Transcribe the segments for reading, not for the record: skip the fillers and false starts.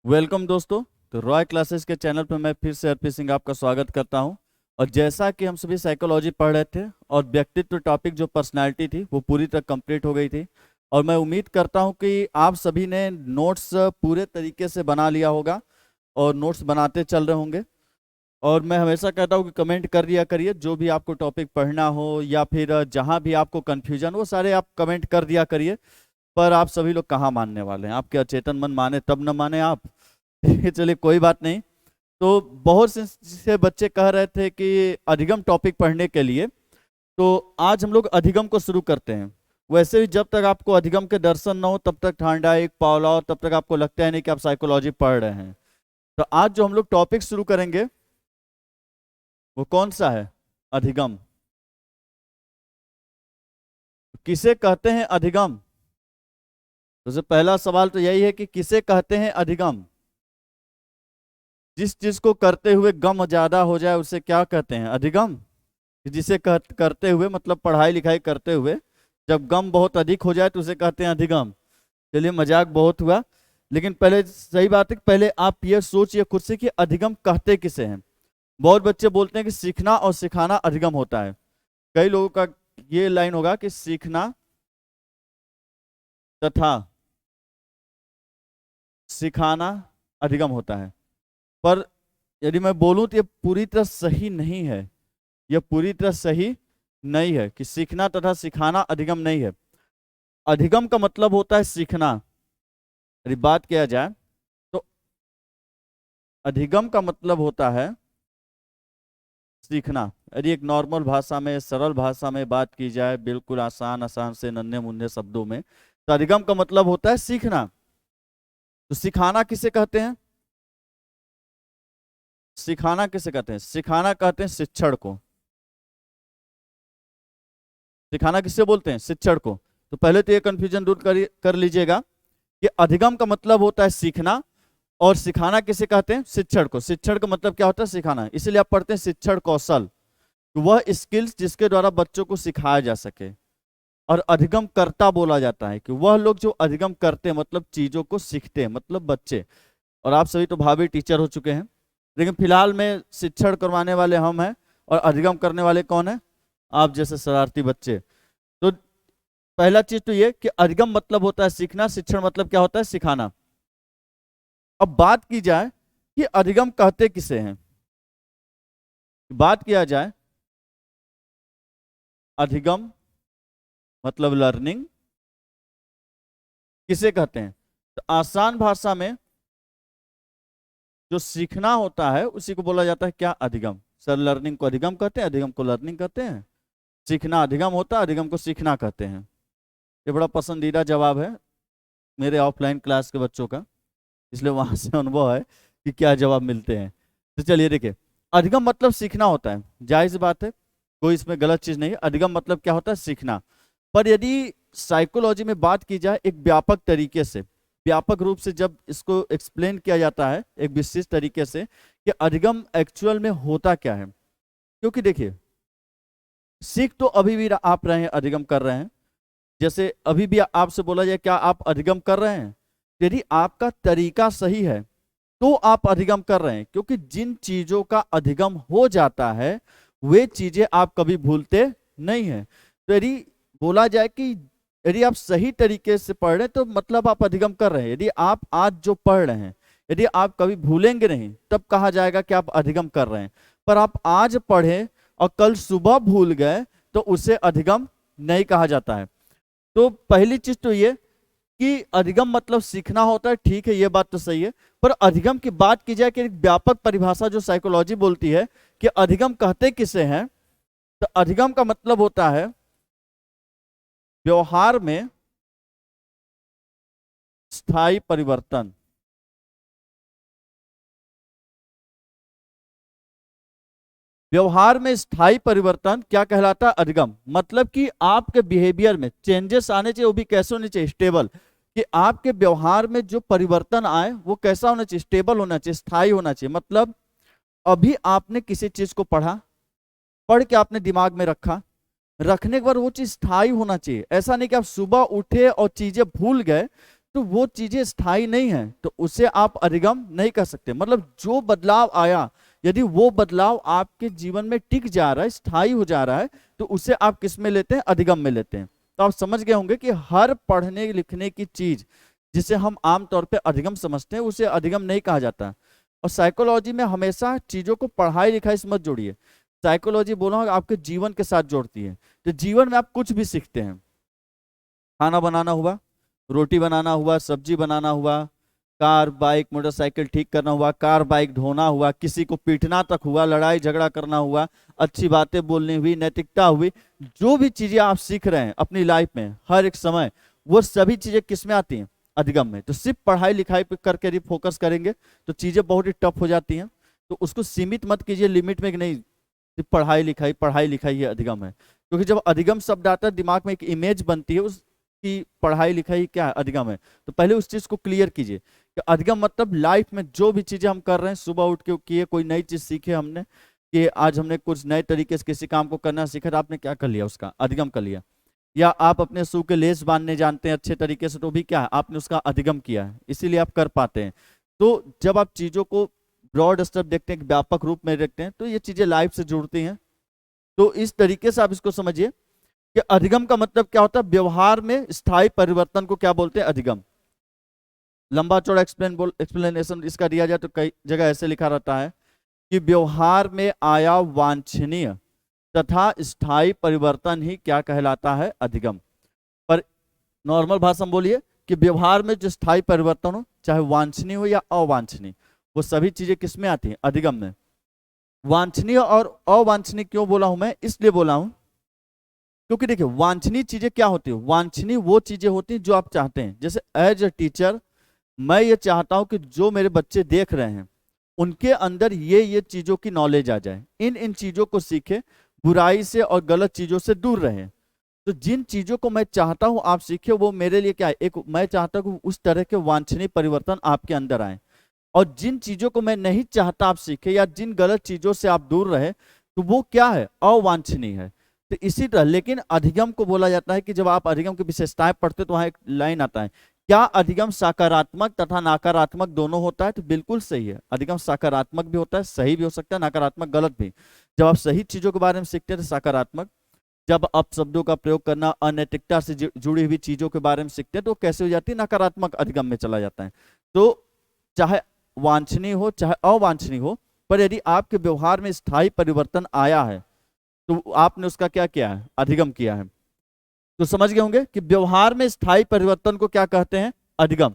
Welcome दोस्तों। तो Roy classes के चैनल पर मैं फिर से आरपी सिंह आपका स्वागत करता हूं। और जैसा कि हम सभी साइकोलॉजी पढ़ रहे थे और व्यक्तित्व टॉपिक जो पर्सनालिटी थी वो पूरी तरह कंप्लीट हो गई थी। और मैं उम्मीद करता हूं कि आप सभी ने नोट्स पूरे तरीके से बना लिया होगा और नोट्स बनाते चल रहे होंगे। और मैं हमेशा कहता हूं कि कमेंट कर दिया करिए, जो भी आपको टॉपिक पढ़ना हो या फिर जहां भी आपको कन्फ्यूजन हो सारे आप कमेंट कर दिया करिए। पर आप सभी लोग कहाँ मानने वाले हैं? आपके अचेतन मन माने तब न माने आप। चलिए कोई बात नहीं। तो बहुत से बच्चे कह रहे थे कि अधिगम टॉपिक पढ़ने के लिए, तो आज हम लोग अधिगम को शुरू करते हैं। वैसे भी जब तक आपको अधिगम के दर्शन न हो तब तक ठंडा एक पावला, तब तक आपको लगता है नहीं कि आप साइकोलॉजी पढ़ रहे हैं। तो आज जो हम लोग टॉपिक शुरू करेंगे वो कौन सा है? अधिगम। किसे कहते हैं अधिगम? तो पहला सवाल तो यही है कि किसे कहते हैं अधिगम? जिस चीज को करते हुए गम ज्यादा हो जाए उसे क्या कहते हैं? अधिगम। जिसे करते हुए मतलब पढ़ाई लिखाई करते हुए जब गम बहुत अधिक हो जाए तो उसे कहते हैं अधिगम। चलिए मजाक बहुत हुआ, लेकिन पहले सही बात है कि पहले आप ये सोचिए खुद से कि अधिगम कहते किसे हैं। बहुत बच्चे बोलते हैं कि सीखना और सिखाना अधिगम होता है। कई लोगों का ये लाइन होगा कि सीखना तथा सिखाना अधिगम होता है। पर यदि मैं बोलूं तो ये पूरी तरह सही नहीं है। यह पूरी तरह सही नहीं है कि सीखना तथा सिखाना अधिगम नहीं है। अधिगम का मतलब होता है सीखना। यदि बात किया जाए तो अधिगम का मतलब होता है सीखना। यदि एक नॉर्मल भाषा में, सरल भाषा में बात की जाए, बिल्कुल आसान आसान से नन्हे मुन्ने शब्दों में, तो अधिगम का मतलब होता है सीखना। तो सिखाना किसे कहते हैं? सिखाना किसे कहते हैं? सिखाना कहते हैं शिक्षण को। सिखाना किससे बोलते हैं? शिक्षण को। तो पहले तो ये कंफ्यूजन दूर कर लीजिएगा कि अधिगम का मतलब होता है सीखना और सिखाना किसे कहते हैं? शिक्षण को। शिक्षण का मतलब क्या होता है? सिखाना। इसीलिए आप पढ़ते हैं शिक्षण कौशल, तो वह स्किल्स जिसके द्वारा बच्चों को सिखाया जा सके। और अधिगम कर्ता बोला जाता है कि वह लोग जो अधिगम करते हैं, मतलब चीजों को सीखते हैं, मतलब बच्चे। और आप सभी तो भावी टीचर हो चुके हैं, लेकिन फिलहाल में शिक्षण करवाने वाले हम हैं और अधिगम करने वाले कौन है? आप जैसे शरारती बच्चे। तो पहला चीज तो ये कि अधिगम मतलब होता है सीखना, शिक्षण मतलब क्या होता है? सिखाना। अब बात की जाए कि अधिगम कहते किसे हैं। बात किया जाए अधिगम मतलब लर्निंग किसे कहते हैं, तो आसान भाषा में जो सीखना होता है उसी को बोला जाता है क्या? अधिगम। सर लर्निंग को अधिगम कहते हैं, अधिगम को लर्निंग कहते हैं। सीखना अधिगम होता है, अधिगम को सीखना कहते हैं। ये बड़ा पसंदीदा जवाब है मेरे ऑफलाइन क्लास के बच्चों का, इसलिए वहां से अनुभव है कि क्या जवाब मिलते हैं। तो चलिए देखिए, अधिगम मतलब सीखना होता है, जाहिर सी बात है, कोई इसमें गलत चीज नहीं है। अधिगम मतलब क्या होता है? सीखना। पर यदि साइकोलॉजी में बात की जाए एक व्यापक तरीके से, व्यापक रूप से जब इसको एक्सप्लेन किया जाता है एक विशेष तरीके से कि अधिगम एक्चुअल में होता क्या है। क्योंकि देखिए, सीख तो अभी भी आप रहे हैं, अधिगम कर रहे हैं। जैसे अभी भी आपसे बोला जाए क्या आप अधिगम कर रहे हैं? यदि आपका तरीका सही है तो आप अधिगम कर रहे हैं, क्योंकि जिन चीजों का अधिगम हो जाता है वे चीजें आप कभी भूलते नहीं हैं। तो यदि बोला जाए कि यदि आप सही तरीके से पढ़ रहे हैं तो मतलब आप अधिगम कर रहे हैं। यदि आप आज जो पढ़ रहे हैं यदि आप कभी भूलेंगे नहीं तब कहा जाएगा कि आप अधिगम कर रहे हैं। पर आप आज पढ़े और कल सुबह भूल गए तो उसे अधिगम नहीं कहा जाता है। तो पहली चीज तो ये कि अधिगम मतलब सीखना होता है, ठीक है, ये बात तो सही है। पर अधिगम की बात की जाए कि एक व्यापक परिभाषा जो साइकोलॉजी बोलती है कि अधिगम कहते किसे हैं, तो अधिगम का मतलब होता है व्यवहार में स्थायी परिवर्तन। व्यवहार में स्थायी परिवर्तन क्या कहलाता है? अधिगम। मतलब कि आपके बिहेवियर में चेंजेस आने चाहिए, वो भी कैसे होने चाहिए? स्टेबल। कि आपके व्यवहार में जो परिवर्तन आए वो कैसा होना चाहिए? स्टेबल होना चाहिए, स्थायी होना चाहिए। मतलब अभी आपने किसी चीज को पढ़ा, पढ़ के आपने दिमाग में रखा, रखने के बाद वो चीज स्थायी होना चाहिए। ऐसा नहीं कि आप सुबह उठे और चीजें भूल गए तो वो चीजें स्थायी नहीं है, तो उसे आप अधिगम नहीं कर सकते। मतलब जो बदलाव आया, यदि वो बदलाव आपके जीवन में टिक जा रहा है, स्थायी हो जा रहा है, तो उसे आप किस में लेते हैं? अधिगम में लेते हैं। तो आप समझ गए होंगे कि हर पढ़ने लिखने की चीज जिसे हम आमतौर पे अधिगम समझते हैं, उसे अधिगम नहीं कहा जाता। और साइकोलॉजी में हमेशा चीजों को पढ़ाई लिखाई से मत जोड़िए। साइकोलॉजी बोला आपके जीवन के साथ जोड़ती है। तो जीवन में आप कुछ भी सीखते हैं, खाना बनाना हुआ, रोटी बनाना हुआ, सब्जी बनाना हुआ, कार बाइक मोटरसाइकिल ठीक करना हुआ, कार बाइक धोना हुआ, किसी को पीटना तक हुआ, लड़ाई झगड़ा करना हुआ, अच्छी बातें बोलनी हुई, नैतिकता हुई, जो भी चीजें आप सीख रहे हैं अपनी लाइफ में हर एक समय, वो सभी चीजें किस में आती हैं? अधिगम में। तो सिर्फ पढ़ाई लिखाई पे करके यदि फोकस करेंगे तो चीजें बहुत ही टफ हो जाती हैं। तो उसको सीमित मत कीजिए लिमिट में कि नहीं सिर्फ पढ़ाई लिखाई ये अधिगम है। क्योंकि जब अधिगम शब्द आता है दिमाग में एक इमेज बनती है उसकी, पढ़ाई लिखाई क्या है? अधिगम है। तो पहले उस चीज को क्लियर कीजिए कि अधिगम मतलब लाइफ में जो भी चीजें हम कर रहे हैं, सुबह उठ के किए, कोई नई चीज सीखे हमने, कि आज हमने कुछ नए तरीके से किसी काम को करना सीखा, तो आपने क्या कर लिया? उसका अधिगम कर लिया। या आप अपने शू के लेस बांधने जानते हैं अच्छे तरीके से, तो भी क्या है? आपने उसका अधिगम किया है, इसीलिए आप कर पाते हैं। तो जब आप चीजों को ब्रॉड स्टेप देखते हैं, व्यापक रूप में देखते हैं, तो ये चीजें लाइफ से जुड़ती हैं। तो इस तरीके से आप इसको समझिए कि अधिगम का मतलब क्या होता है? व्यवहार में स्थायी परिवर्तन को क्या बोलते हैं? अधिगम। लंबा चौड़ा एक्सप्लेनेशन इसका दिया जाए तो कई जगह ऐसे लिखा रहता है कि व्यवहार में आया वांछनीय तथा स्थायी परिवर्तन ही क्या कहलाता है? अधिगम। पर नॉर्मल भाषा में बोलिए कि व्यवहार में जो स्थायी परिवर्तन हो, चाहे वांछनीय हो या अवांछनीय, वो सभी चीजें किस में आती हैं? अधिगम में। वांछनीय और अवांछनीय क्यों बोला हूं मैं? इसलिए बोला हूं क्योंकि देखिए वांछनीय चीजें क्या होती है? वांछनीय वो चीजें होती हैं जो आप चाहते हैं। जैसे एज ए टीचर मैं ये चाहता हूं कि जो मेरे बच्चे देख रहे हैं उनके अंदर ये चीजों की नॉलेज आ जाए, इन चीजों को सीखे, बुराई से और गलत चीजों से दूर रहे। तो जिन चीजों को मैं चाहता हूं आप सीखे, वो मेरे लिए क्या है? एक मैं चाहता हूं उस तरह के वांछनीय परिवर्तन आपके अंदर आए। और जिन चीजों को मैं नहीं चाहता आप सीखे, या जिन गलत चीजों से आप दूर रहे, तो वो क्या है? अवांछनीय है। तो इसी तरह लेकिन अधिगम को बोला जाता है कि जब आप अधिगम की विशेषताएं पढ़ते तो वहां एक लाइन आता है, क्या अधिगम सकारात्मक तथा नकारात्मक दोनों होता है? तो बिल्कुल सही है, अधिगम सकारात्मक भी होता है, सही भी हो सकता है, नकारात्मक गलत भी। जब आप सही चीजों के बारे में सीखते हैं तो सकारात्मक, जब आप शब्दों का प्रयोग करना अनैतिकता से जुड़ी हुई चीजों के बारे में सीखते हैं तो कैसे हो जाती है? नकारात्मक अधिगम में चला जाता है। तो चाहे वांछनीय हो चाहे अवांछनीय हो, पर यदि आपके व्यवहार में स्थायी परिवर्तन आया है तो आपने उसका क्या किया है? अधिगम किया है। तो समझ गए होंगे कि व्यवहार में स्थायी परिवर्तन को क्या कहते हैं? अधिगम।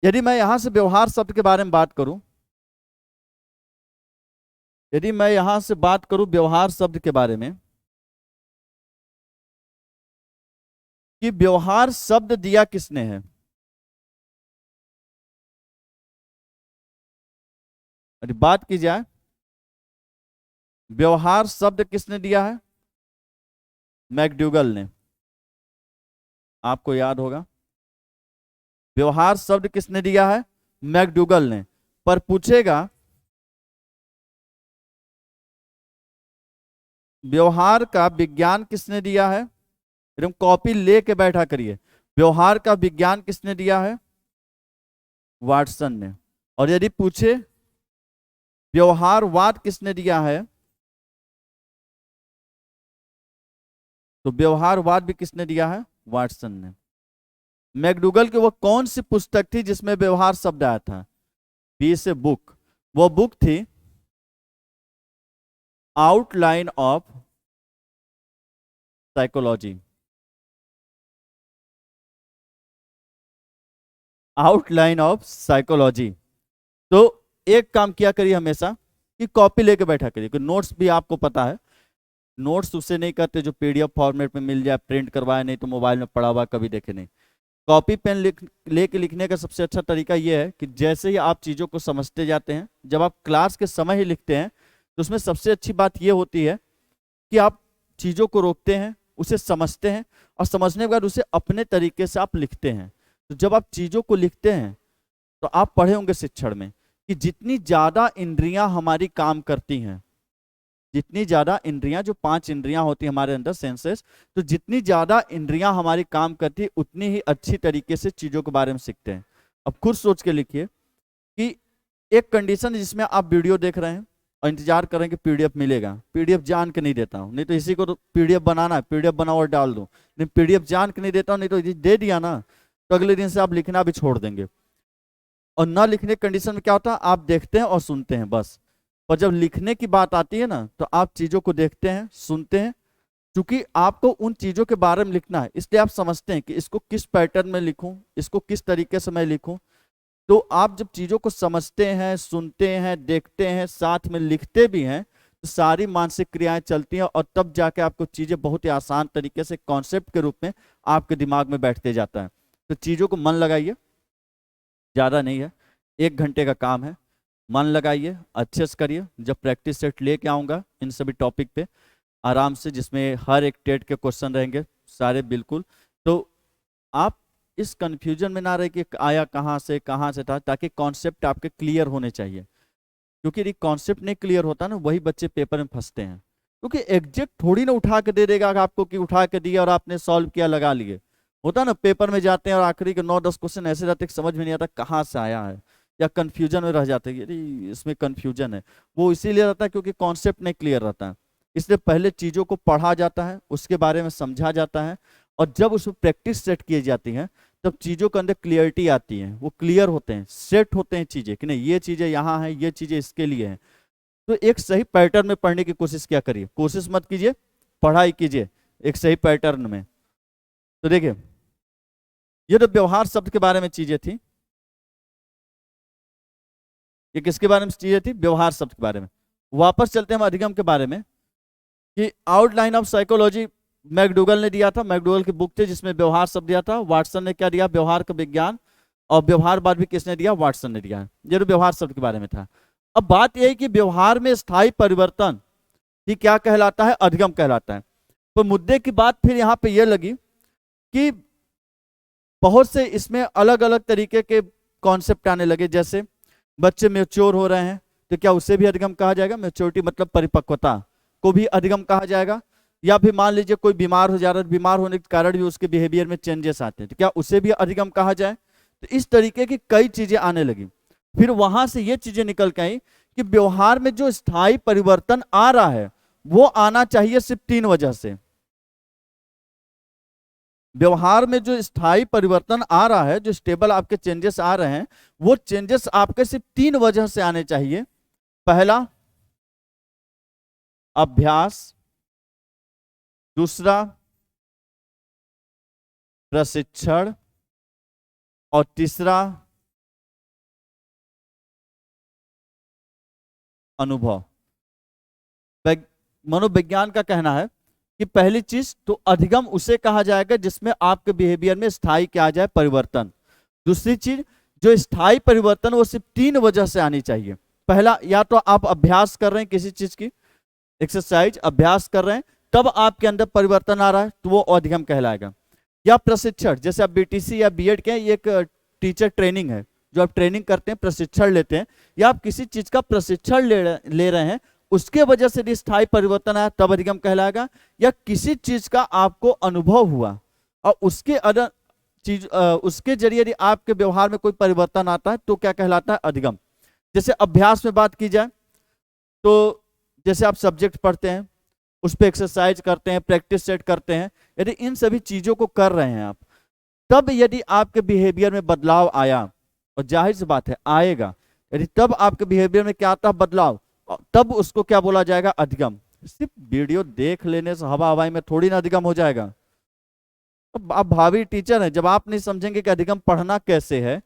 यदि मैं यहां से व्यवहार शब्द के बारे में बात करूं, यदि मैं यहां से बात करूं व्यवहार शब्द के बारे में, कि व्यवहार शब्द दिया किसने है? यदि बात की जाए व्यवहार शब्द किसने दिया है? मैकडूगल ने। आपको याद होगा व्यवहार शब्द किसने दिया है? मैकडूगल ने। पर पूछेगा व्यवहार का विज्ञान किसने दिया है? एकदम कॉपी लेके बैठा करिए। व्यवहार का विज्ञान किसने दिया है? वाटसन ने। और यदि पूछे व्यवहारवाद किसने दिया है, तो व्यवहारवाद भी किसने दिया है? वाटसन ने। मैकडूगल की वो कौन सी पुस्तक थी जिसमें व्यवहार शब्द आया था? बी से बुक। वो बुक थी outline of psychology. Outline of psychology. तो एक काम किया करिए हमेशा कि कॉपी लेके बैठा करिए, कि नोट्स भी आपको पता है नोट्स उससे नहीं करते जो पीडीएफ फॉर्मेट में मिल जाए, प्रिंट करवाए, नहीं तो मोबाइल में पड़ा हुआ कभी देखे नहीं। कॉपी पेन लेके लिखने का सबसे अच्छा तरीका यह है कि जैसे ही आप चीज़ों को समझते जाते हैं, जब आप क्लास के समय ही लिखते हैं तो उसमें सबसे अच्छी बात यह होती है कि आप चीज़ों को रोकते हैं, उसे समझते हैं, और समझने के बाद उसे अपने तरीके से आप लिखते हैं। तो जब आप चीज़ों को लिखते हैं तो आप पढ़े होंगे शिक्षण में कि जितनी ज़्यादा इंद्रियां हमारी काम करती हैं जितनी ज्यादा इंद्रियां, जो 5 इंद्रियां होती हैं हमारे अंदर सेंसेस, तो जितनी ज्यादा इंद्रियां हमारी काम करती है उतनी ही अच्छी तरीके से चीजों के बारे में सीखते हैं। अब खुद सोच के लिखिए कि एक कंडीशन जिसमें आप वीडियो देख रहे हैं और इंतजार कर रहे हैं कि पीडीएफ मिलेगा, पीडीएफ जान के नहीं देता हूँ, नहीं तो इसी को तो पीडीएफ बनाना है, पीडीएफ बनाओ और डाल दो, नहीं पीडीएफ जान के नहीं देता हूँ, नहीं तो दे दिया ना तो अगले दिन से आप लिखना भी छोड़ देंगे। और ना लिखने की कंडीशन में क्या होता है, आप देखते हैं और सुनते हैं बस। पर जब लिखने की बात आती है ना तो आप चीजों को देखते हैं, सुनते हैं, क्योंकि आपको उन चीजों के बारे में लिखना है, इसलिए आप समझते हैं कि इसको किस पैटर्न में लिखूं, इसको किस तरीके से मैं लिखूं। तो आप जब चीजों को समझते हैं, सुनते हैं, देखते हैं, साथ में लिखते भी हैं, तो सारी मानसिक क्रियाएं चलती हैं और तब जाके आपको चीजें बहुत ही आसान तरीके से कॉन्सेप्ट के रूप में आपके दिमाग में बैठते जाता है। तो चीजों को मन लगाइए, ज्यादा नहीं है, 1 घंटे का काम है, मन लगाइए, अच्छे से करिए। जब प्रैक्टिस सेट लेके आऊंगा इन सभी टॉपिक पे आराम से, जिसमें हर एक टेट के क्वेश्चन रहेंगे सारे बिल्कुल, तो आप इस कंफ्यूजन में ना रहे कि आया कहाँ से था, ताकि कॉन्सेप्ट आपके क्लियर होने चाहिए। क्योंकि यदि कॉन्सेप्ट नहीं क्लियर होता ना, वही बच्चे पेपर में फंसते हैं। क्योंकि एग्जैक्ट थोड़ी ना उठा के दे देगा आपको कि उठा के दिया और आपने सॉल्व किया लगा लिए, होता ना पेपर में जाते हैं और आखिरी के 9-10 क्वेश्चन ऐसे रहते कि समझ में नहीं आता कहाँ से आया है, या कंफ्यूजन में रह जाते हैं कि इसमें कंफ्यूजन है। वो इसीलिए रहता है क्योंकि कॉन्सेप्ट नहीं क्लियर रहता है। इसलिए पहले चीज़ों को पढ़ा जाता है, उसके बारे में समझा जाता है, और जब उसमें प्रैक्टिस सेट की जाती है तब चीज़ों के अंदर क्लियरिटी आती है, वो क्लियर होते हैं, सेट होते हैं चीज़ें कि नहीं ये चीज़ें यहाँ हैं, ये चीज़ें इसके लिए हैं। तो एक सही पैटर्न में पढ़ने की कोशिश क्या करिए, कोशिश मत कीजिए, पढ़ाई कीजिए एक सही पैटर्न में। तो देखिए ये तो व्यवहार शब्द के बारे में चीजें थी, ये किसके बारे में चीजें थी, व्यवहार शब्द के बारे में। वापस चलते हैं हम अधिगम के बारे में, कि आउटलाइन ऑफ साइकोलॉजी मैकडूगल ने दिया था, मैकडूगल की बुक थी जिसमें व्यवहार शब्द दिया था। वाटसन ने क्या दिया, व्यवहार का विज्ञान, और व्यवहारवाद भी किसने दिया, वाटसन ने दिया। ये तो व्यवहार शब्द के बारे में था। अब बात यह है कि व्यवहार में स्थायी परिवर्तन ही क्या कहलाता है, अधिगम कहलाता है। तो मुद्दे की बात फिर यहाँ पे ये लगी कि बहुत से इसमें अलग अलग तरीके के कॉन्सेप्ट आने लगे, जैसे बच्चे मैच्योर हो रहे हैं तो क्या उसे भी अधिगम कहा जाएगा, मैच्योरिटी मतलब परिपक्वता को भी अधिगम कहा जाएगा। या फिर मान लीजिए कोई बीमार हो जा रहा है, बीमार होने के कारण भी उसके बिहेवियर में चेंजेस आते हैं, तो क्या उसे भी अधिगम कहा जाए। तो इस तरीके की कई चीजें आने लगी। फिर वहां से ये चीजें निकल के आई कि व्यवहार में जो स्थायी परिवर्तन आ रहा है वो आना चाहिए सिर्फ 3 वजह से। व्यवहार में जो स्थायी परिवर्तन आ रहा है, जो स्टेबल आपके चेंजेस आ रहे हैं, वो चेंजेस आपके सिर्फ 3 वजह से आने चाहिए। पहला अभ्यास, दूसरा प्रशिक्षण, और तीसरा अनुभव। मनोविज्ञान का कहना है कि पहली चीज तो अधिगम उसे कहा जाएगा जिसमें आपके बिहेवियर में स्थायी क्या आ जाए, परिवर्तन। दूसरी चीज जो स्थायी परिवर्तन वो सिर्फ 3 वजह से आनी चाहिए। पहला, या तो आप अभ्यास कर रहे हैं किसी चीज की, एक्सरसाइज अभ्यास कर रहे हैं, तब आपके अंदर परिवर्तन आ रहा है तो वो अधिगम कहलाएगा। या प्रशिक्षण, जैसे आप बीटीसी या बीएड के, ये एक टीचर ट्रेनिंग है जो आप ट्रेनिंग करते हैं, प्रशिक्षण लेते हैं, या आप किसी चीज का प्रशिक्षण ले रहे हैं, उसके वजह से यदि स्थायी परिवर्तन आया तब अधिगम कहलाएगा। या किसी चीज का आपको अनुभव हुआ और उसके जरिए यदि आपके व्यवहार में कोई परिवर्तन आता है तो क्या कहलाता है, अधिगम। जैसे अभ्यास में बात की जाए तो जैसे आप सब्जेक्ट पढ़ते हैं, उस पर एक्सरसाइज करते हैं, प्रैक्टिस सेट करते हैं, यदि इन सभी चीजों को कर रहे हैं आप, तब यदि आपके बिहेवियर में बदलाव आया, और जाहिर सी बात है आएगा, यदि तब आपके बिहेवियर में क्या आता है, बदलाव, तब उसको क्या बोला जाएगा, अधिगम। सिर्फ वीडियो देख लेने से हवा हवाई में थोड़ी ना अधिगम हो जाएगा। अब आप भावी टीचर हैं, जब आप नहीं समझेंगे कि अधिगम पढ़ना कैसे है,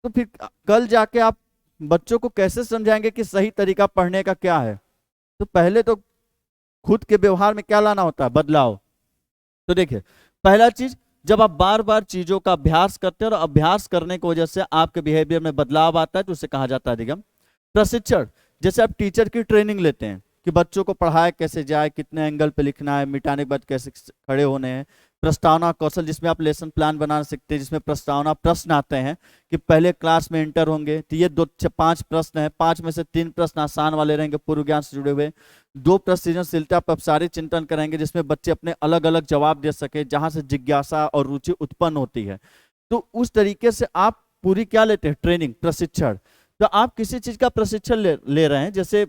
तो फिर कल जाके आप बच्चों को कैसे समझाएंगे कि सही तरीका पढ़ने का क्या है। तो पहले तो खुद के व्यवहार में क्या लाना होता है, बदलाव। तो देखिए पहला चीज, जब आप बार बार चीजों का अभ्यास करते हैं और अभ्यास करने की वजह से आपके बिहेवियर में बदलाव आता है तो उसे कहा जाता है अधिगम। प्रशिक्षण, जैसे आप टीचर की ट्रेनिंग लेते हैं कि बच्चों को पढ़ाया कैसे जाए, कितने एंगल पे लिखना है, मिटाने के बाद कैसे खड़े होने हैं, प्रस्तावना कौशल, जिसमें आप लेसन प्लान बना सकते हैं, जिसमें प्रस्तावना प्रश्न आते हैं कि पहले क्लास में इंटर होंगे तो ये 5 प्रश्न है, 5 में से 3 प्रश्न आसान वाले रहेंगे पूर्व ज्ञान से जुड़े हुए, 2 प्रश्न सृजनशीलता पर सारे चिंतन करेंगे जिसमें बच्चे अपने अलग अलग जवाब दे सके, जहां से जिज्ञासा और रुचि उत्पन्न होती है। तो उस तरीके से आप पूरी क्या लेते हैं, ट्रेनिंग, प्रशिक्षण। तो आप किसी चीज का प्रशिक्षण ले रहे हैं, जैसे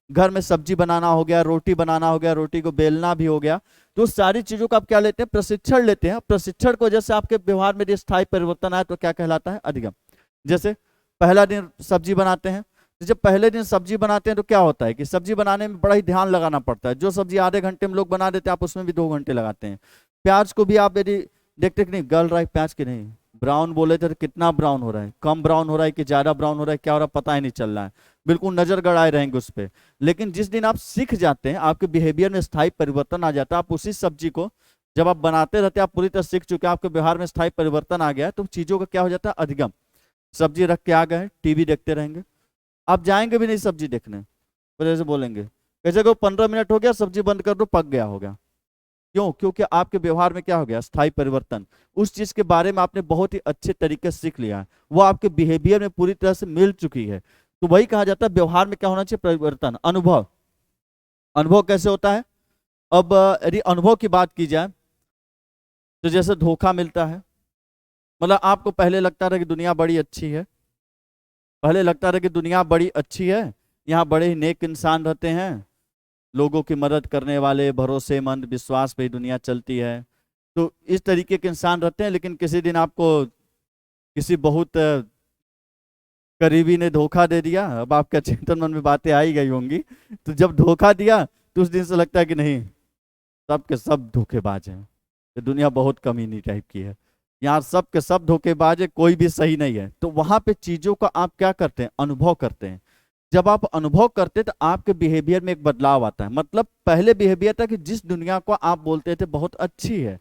घर में सब्जी बनाना हो गया, रोटी बनाना हो गया, रोटी को बेलना भी हो गया, तो सारी चीजों का आप क्या लेते हैं, प्रशिक्षण लेते हैं। प्रशिक्षण को जैसे आपके व्यवहार में स्थायी परिवर्तन आए तो क्या कहलाता है, अधिगम। जैसे पहला दिन सब्जी बनाते हैं, तो जब पहले दिन सब्जी बनाते हैं तो क्या होता है कि सब्जी बनाने में बड़ा ही ध्यान लगाना पड़ता है। जो सब्जी आधे घंटे में लोग बना देते हैं, आप उसमें भी 2 घंटे लगाते हैं। प्याज को भी आप यदि देखते कि नहीं गल रहा है प्याज की नहीं, ब्राउन बोले थे तो कितना ब्राउन हो रहा है, कम ब्राउन हो रहा है कि ज्यादा ब्राउन हो रहा है, क्या हो रहा है पता ही नहीं चल रहा है, बिल्कुल नजर गड़ाए रहेंगे उस पर। लेकिन जिस दिन आप सीख जाते हैं, आपके बिहेवियर में स्थायी परिवर्तन आ जाता है, आप उसी सब्जी को जब आप बनाते रहते हैं, आप पूरी तरह सीख चुके हैं, आपके व्यवहार में स्थायी परिवर्तन आ गया है, तो चीजों का क्या हो जाता है, अधिगम। सब्जी रख के आ गए, टीवी देखते रहेंगे, आप जाएंगे भी नहीं सब्जी देखने, तो जैसे बोलेंगे कैसे को 15 मिनट हो गया, सब्जी बंद कर दो, पक गया होगा। क्यों? क्योंकि आपके व्यवहार में क्या हो गया, स्थायी परिवर्तन। उस चीज के बारे में आपने बहुत ही अच्छे तरीके से सीख लिया है, वो आपके बिहेवियर में पूरी तरह से मिल चुकी है। तो वही कहा जाता है व्यवहार में क्या होना चाहिए, परिवर्तन। अनुभव, अनुभव कैसे होता है? अब यदि अनुभव की बात की जाए तो जैसे धोखा मिलता है, मतलब आपको पहले लगता था कि दुनिया बड़ी अच्छी है, पहले लगता था कि दुनिया बड़ी अच्छी है, यहाँ बड़े ही नेक इंसान रहते हैं, लोगों की मदद करने वाले, भरोसेमंद, विश्वास पे ही दुनिया चलती है, तो इस तरीके के इंसान रहते हैं। लेकिन किसी दिन आपको किसी बहुत करीबी ने धोखा दे दिया, अब आपके चिंतन मन में बातें आई गई होंगी, तो जब धोखा दिया तो उस दिन से लगता है कि नहीं, सब के सब धोखेबाज हैं, ये दुनिया बहुत कमीनी टाइप की है, यहाँ सब के सब धोखेबाज है, कोई भी सही नहीं है। तो वहां पे चीजों का आप क्या करते हैं, अनुभव करते हैं। जब आप अनुभव करते हैं तो आपके बिहेवियर में एक बदलाव आता है। मतलब पहले बिहेवियर था कि जिस दुनिया को आप बोलते थे बहुत अच्छी है,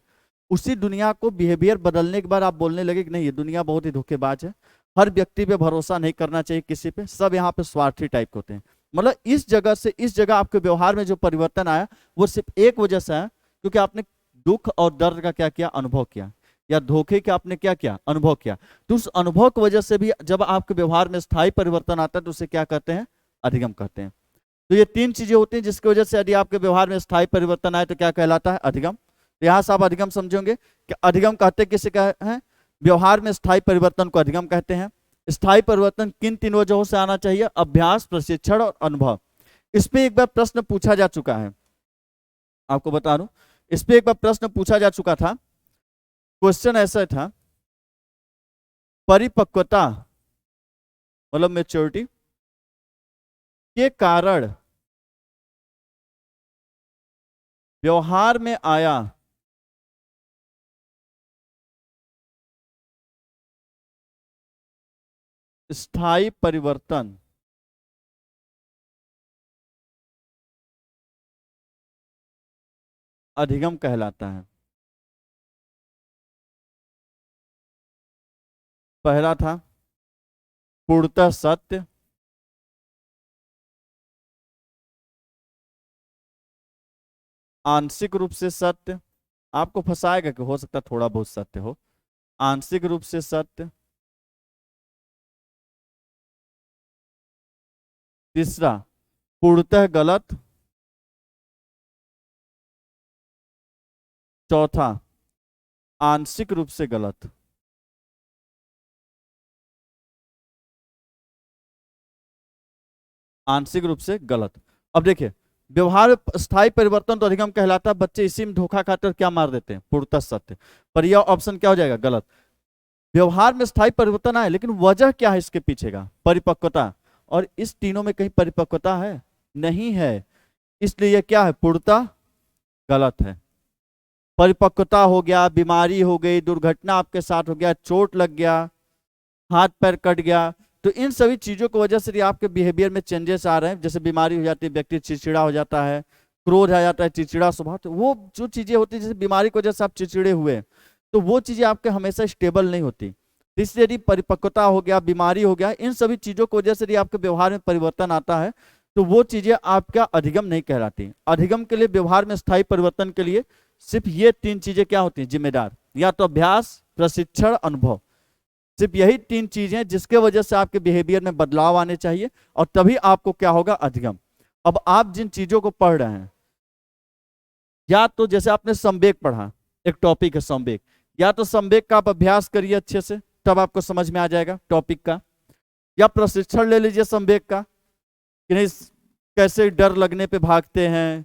उसी दुनिया को बिहेवियर बदलने के बाद आप बोलने लगे कि नहीं ये दुनिया बहुत ही धोखेबाज है, हर व्यक्ति पे भरोसा नहीं करना चाहिए, किसी पे, सब यहाँ पे स्वार्थी टाइप के होते हैं। मतलब इस जगह से इस जगह आपके व्यवहार में जो परिवर्तन आया वो सिर्फ एक वजह से आया, क्योंकि आपने दुख और दर्द का क्या किया, अनुभव किया, या धोखे का आपने क्या किया, अनुभव किया। तो उस अनुभव की वजह से भी जब आपके व्यवहार में स्थायी परिवर्तन आता है तो उसे क्या कहते हैं, अधिगम कहते हैं। तो ये 3 चीजें होती हैं जिसकी वजह से यदि आपके व्यवहार में स्थायी परिवर्तन आए तो क्या कहलाता है, अधिगम। तो यहां से आप अधिगम समझोगे कि अधिगम कहते किसे कहते हैं, व्यवहार में स्थायी परिवर्तन को अधिगम कहते हैं। स्थायी परिवर्तन किन 3 वजहों से आना चाहिए, अभ्यास, प्रशिक्षण और अनुभव। इस पे एक बार प्रश्न पूछा जा चुका है, आपको बता दूं, इस पे एक बार प्रश्न पूछा जा चुका था। क्वेश्चन ऐसा था, परिपक्वता मतलब मेच्योरिटी के कारण व्यवहार में आया स्थायी परिवर्तन अधिगम कहलाता है। पहला था पूर्णतः सत्य, आंशिक रूप से सत्य, आपको फंसाएगा कि हो सकता है थोड़ा बहुत सत्य हो, आंशिक रूप से सत्य। तीसरा पूर्णतः गलत। चौथा आंशिक रूप से गलत। आंशिक रूप से गलत। अब देखिए व्यवहार में स्थायी परिवर्तन तो अधिगम कहलाता है, बच्चे इसी में धोखा खाते और क्या मार देते हैं, पूर्णतः सत्य, पर यह ऑप्शन क्या हो जाएगा, गलत। व्यवहार में स्थायी परिवर्तन आए लेकिन वजह क्या है इसके पीछे का, परिपक्वता, और इस तीनों में कहीं परिपक्वता है, नहीं है, इसलिए यह क्या है, पूर्णतः गलत है। परिपक्वता हो गया, बीमारी हो गई, दुर्घटना आपके साथ हो गया, चोट लग गया, हाथ पैर कट गया, तो इन सभी चीजों की वजह से आपके बिहेवियर में चेंजेस आ रहे हैं। जैसे बीमारी हो जाती है, व्यक्ति चिड़चिड़ा हो जाता है, क्रोध आ जाता है, चिड़चिड़ा स्वभाव, तो वो जो चीजें होती है जैसे बीमारी की वजह से आप चिड़चिड़े हुए, तो वो चीजें आपके हमेशा स्टेबल नहीं होती। इसलिए यदि परिपक्वता हो गया, बीमारी हो गया, इन सभी चीजों की वजह से यदि आपके व्यवहार में परिवर्तन आता है तो वो चीजें आपका अधिगम नहीं कहलाती। अधिगम के लिए, व्यवहार में स्थायी परिवर्तन के लिए सिर्फ ये 3 चीजें क्या होती हैं जिम्मेदार, या तो अभ्यास, प्रशिक्षण, अनुभव। सिर्फ यही 3 चीजें हैं जिसके वजह से आपके बिहेवियर में बदलाव आने चाहिए, और तभी आपको क्या होगा अधिगम। अब आप जिन चीजों को पढ़ रहे हैं, या तो जैसे आपने संवेग पढ़ा, एक टॉपिक है संवेग, या तो संवेग का आप अभ्यास करिए अच्छे से, तब आपको समझ में आ जाएगा टॉपिक का, या प्रशिक्षण ले लीजिए संवेग का कि नहीं कैसे डर लगने पे भागते हैं,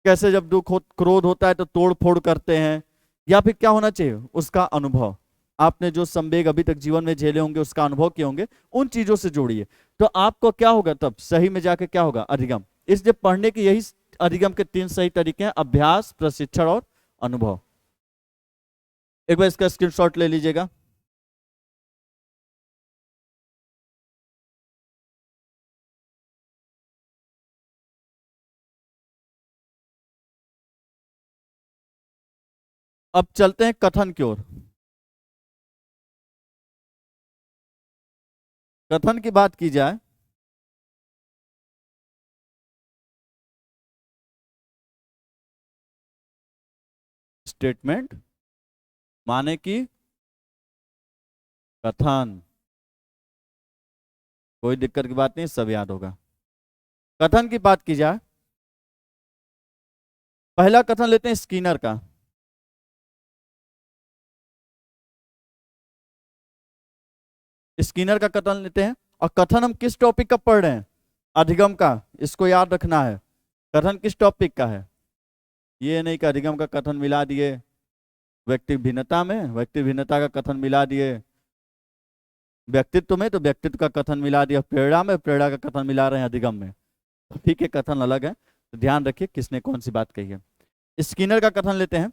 कैसे जब क्रोध होता है तो तोड़ फोड़ करते हैं, या फिर क्या होना चाहिए उसका अनुभव। आपने जो संवेग अभी तक जीवन में झेले होंगे, उसका अनुभव किए होंगे, उन चीजों से जोड़िए, तो आपको क्या होगा तब सही में जाके क्या होगा अधिगम। इसलिए पढ़ने के यही अधिगम के 3 सही तरीके हैं, अभ्यास, प्रशिक्षण और अनुभव। एक बार इसका स्क्रीनशॉट ले लीजिएगा। अब चलते हैं कथन की ओर। कथन की बात की जाए, स्टेटमेंट माने कि कथन, कोई दिक्कत की बात नहीं, सब याद होगा। कथन की बात की जाए, पहला कथन लेते हैं स्किनर का। स्किनर का कथन लेते हैं, और कथन हम किस टॉपिक का पढ़ रहे हैं, अधिगम का, इसको याद रखना है। कथन किस टॉपिक का है, ये नहीं कि अधिगम का कथन मिला दिए व्यक्ति भिन्नता में, व्यक्ति भिन्नता का कथन मिला दिए व्यक्तित्व में, तो व्यक्तित्व का कथन मिला दिया प्रेरणा में, प्रेरणा का कथन मिला रहे हैं अधिगम में। ठीक है, कथन अलग है, तो ध्यान रखिए किसने कौन सी बात कही है। स्किनर का कथन लेते हैं,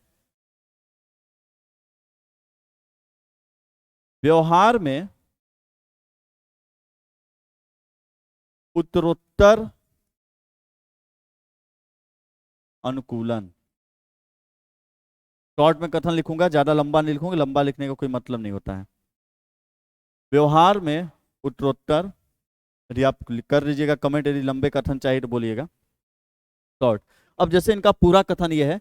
व्यवहार में उत्तरोत्तर अनुकूलन। शॉर्ट में कथन लिखूंगा, ज्यादा लंबा नहीं लिखूंगा, लंबा लिखने का कोई मतलब नहीं होता है। व्यवहार में उत्तरोत्तर, यदि आप कर लीजिएगा कमेंट, यदि लंबे कथन चाहिए तो बोलिएगा। शॉर्ट। अब जैसे इनका पूरा कथन यह है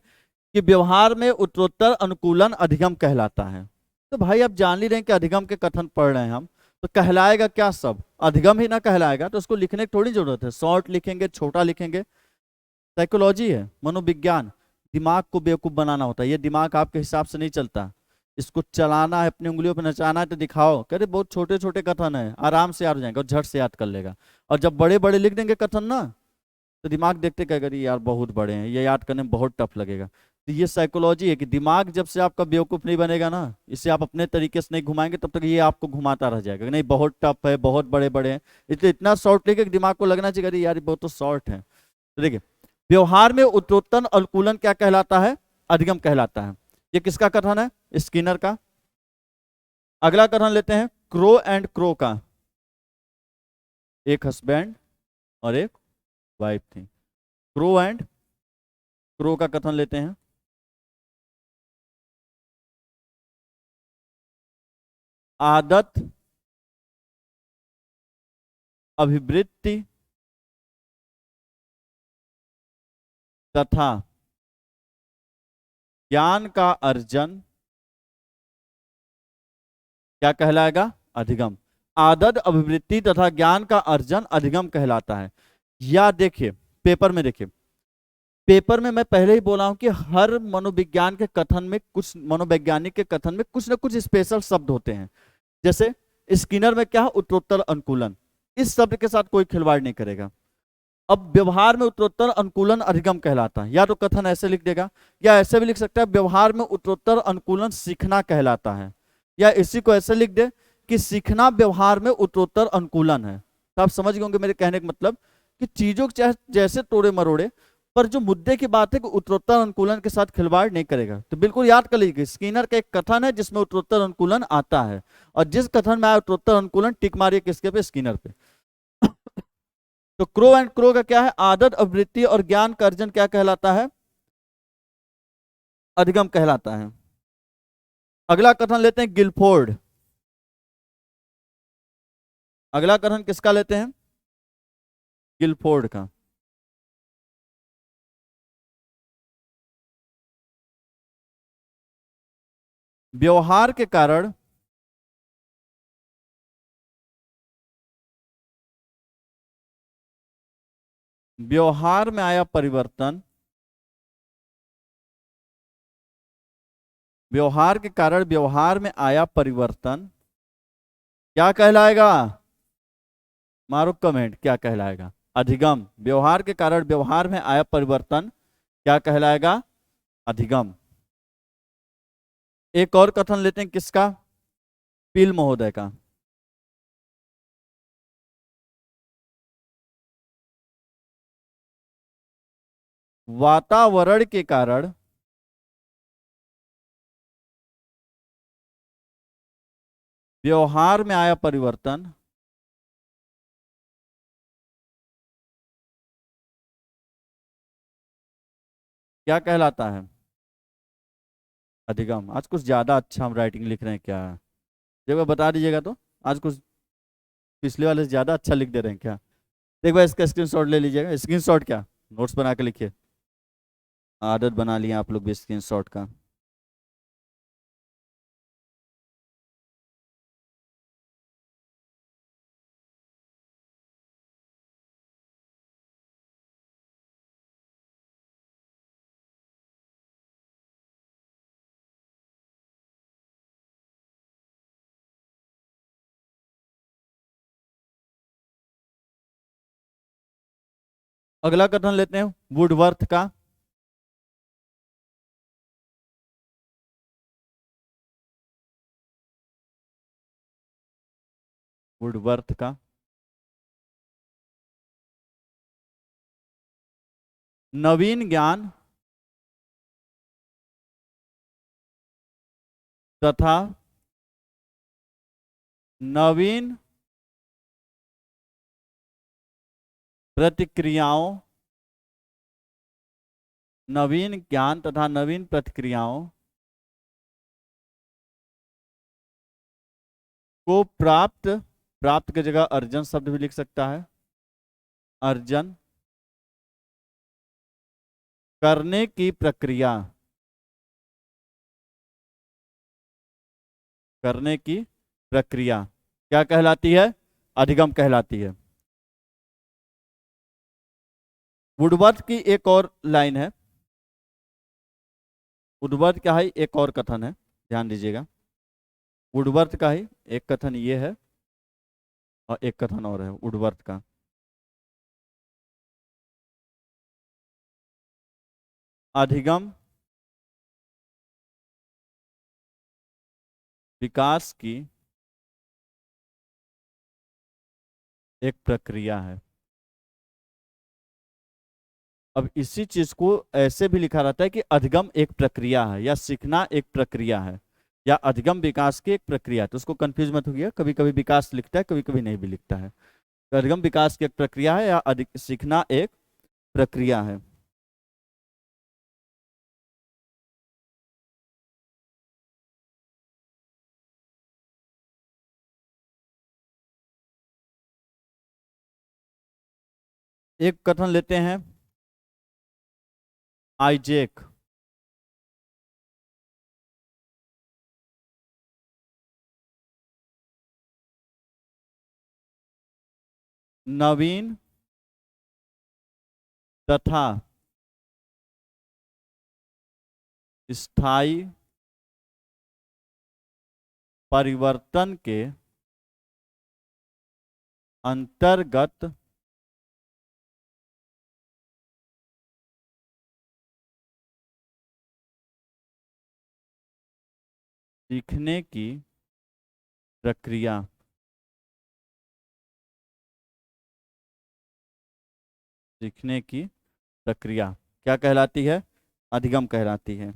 कि व्यवहार में उत्तरोत्तर अनुकूलन अधिगम कहलाता है। तो भाई आप जान ही रहे हैं कि अधिगम के कथन पढ़ रहे हैं हम, तो कहलाएगा क्या, सब अधिगम ही ना कहलाएगा, तो उसको लिखने की थोड़ी जरूरत है। शॉर्ट लिखेंगे, छोटा लिखेंगे, साइकोलॉजी है, मनोविज्ञान, दिमाग को बेवकूफ बनाना होता है। ये दिमाग आपके हिसाब से नहीं चलता, इसको चलाना है, अपनी उंगलियों पर नचाना है तो दिखाओ, कह रहे बहुत छोटे छोटे कथन है, आराम से याद हो जाएंगे और झट से याद कर लेगा। और जब बड़े बड़े लिख देंगे कथन ना, तो दिमाग देखते क्या करिए यार बहुत बड़े हैं, ये याद करने में बहुत टफ लगेगा। तो ये साइकोलॉजी है कि दिमाग जब से आपका बेवकूफ नहीं बनेगा ना, इसे आप अपने तरीके से नहीं घुमाएंगे, तब तक ये आपको घुमाता रह जाएगा, नहीं बहुत टफ है, बहुत बड़े बड़े हैं, इसलिए इतना शॉर्ट लेके दिमाग को लगना चाहिए अरे यार ये बहुत तो शॉर्ट है। तो देखिए, व्यवहार में उत्तरोत्तर अनुकूलन क्या कहलाता है, अधिगम कहलाता है। ये किसका कथन है, स्किनर का। अगला कथन लेते हैं क्रो एंड क्रो का। एक हस्बैंड और एक वाइफ थी, क्रो एंड क्रो का कथन लेते हैं। आदत, अभिवृत्ति तथा ज्ञान का अर्जन क्या कहलाएगा, अधिगम। आदत, अभिवृत्ति तथा ज्ञान का अर्जन अधिगम कहलाता है। या देखिए पेपर में, देखिए पेपर में मैं पहले ही बोला हूं कि हर मनोविज्ञान के कथन में, कुछ मनोवैज्ञानिक के कथन में कुछ ना कुछ स्पेशल शब्द होते हैं। जैसे स्किनर में क्या है, उत्तरोत्तर अनुकूलन, इस शब्द के साथ कोई खिलवाड़ नहीं करेगा। अब व्यवहार में उत्तरोत्तर अनुकूलन अधिगम कहलाता है, या तो कथन ऐसे लिख देगा, या ऐसे भी लिख सकता है व्यवहार में उत्तरोत्तर अनुकूलन सीखना कहलाता है, या इसी को ऐसे लिख दे कि सीखना व्यवहार में उत्तरोत्तर अनुकूलन है। तो आप समझ गए होंगे मेरे कहने का मतलब कि चीजों को चाहे जैसे तोड़े मरोड़े, पर जो मुद्दे की बात है कि उत्तरोत्तर अनुकूलन के साथ खिलवाड़ नहीं करेगा। तो बिल्कुल याद कर लीजिए, स्किनर का एक कथन है जिसमें उत्तरोत्तर अनुकूलन आता है, और जिस कथन में आया उत्तरोत्तर अनुकूलन टिक मारिए किसके पे, स्किनर पे। तो क्रो एंड क्रो का क्या है, आदत, अवृत्ति और ज्ञान का अर्जन क्या कहलाता है, अधिगम कहलाता है। अगला कथन लेते हैं गिलफोर्ड। अगला कथन किसका लेते हैं, गिलफोर्ड का। व्यवहार के कारण व्यवहार में आया परिवर्तन, व्यवहार के कारण व्यवहार में आया परिवर्तन क्या कहलाएगा? मारो कमेंट, क्या कहलाएगा? अधिगम। व्यवहार के कारण व्यवहार में आया परिवर्तन क्या कहलाएगा? अधिगम। एक और कथन लेते हैं, किसका? पील महोदय का। वातावरण के कारण व्यवहार में आया परिवर्तन क्या कहलाता है? अधिगम। आज कुछ ज्यादा अच्छा हम राइटिंग लिख रहे हैं क्या? जब बता दीजिएगा तो। आज कुछ पिछले वाले से ज्यादा अच्छा लिख दे रहे हैं क्या? एक बार इसका स्क्रीनशॉट ले लीजिएगा। स्क्रीनशॉट क्या, नोट्स बना के लिखिए। आदत बना लिया आप लोग भी स्क्रीनशॉट का। अगला कथन लेते हैं वुडवर्थ का। वुडवर्थ का। नवीन ज्ञान तथा नवीन प्रतिक्रियाओं, नवीन ज्ञान तथा नवीन प्रतिक्रियाओं को प्राप्त, प्राप्त की जगह अर्जन शब्द भी लिख सकता है, अर्जन करने की प्रक्रिया, करने की प्रक्रिया क्या कहलाती है? अधिगम कहलाती है। वुडवर्थ की एक और लाइन है। वुडवर्थ का ही एक और कथन है, ध्यान दीजिएगा। वुडवर्थ का ही एक कथन ये है और एक कथन और है वुडवर्थ का। अधिगम विकास की एक प्रक्रिया है। अब इसी चीज को ऐसे भी लिखा रहता है कि अधिगम एक प्रक्रिया है, या सीखना एक प्रक्रिया है, या अधिगम विकास की एक प्रक्रिया है। तो उसको कंफ्यूज मत होइए, कभी कभी विकास लिखता है, कभी कभी नहीं भी लिखता है। तो अधिगम विकास की एक प्रक्रिया है, या सीखना एक प्रक्रिया है। एक कथन लेते हैं आइजैक। नवीन तथा स्थायी परिवर्तन के अंतर्गत सीखने की प्रक्रिया, सीखने की प्रक्रिया क्या कहलाती है? अधिगम कहलाती है।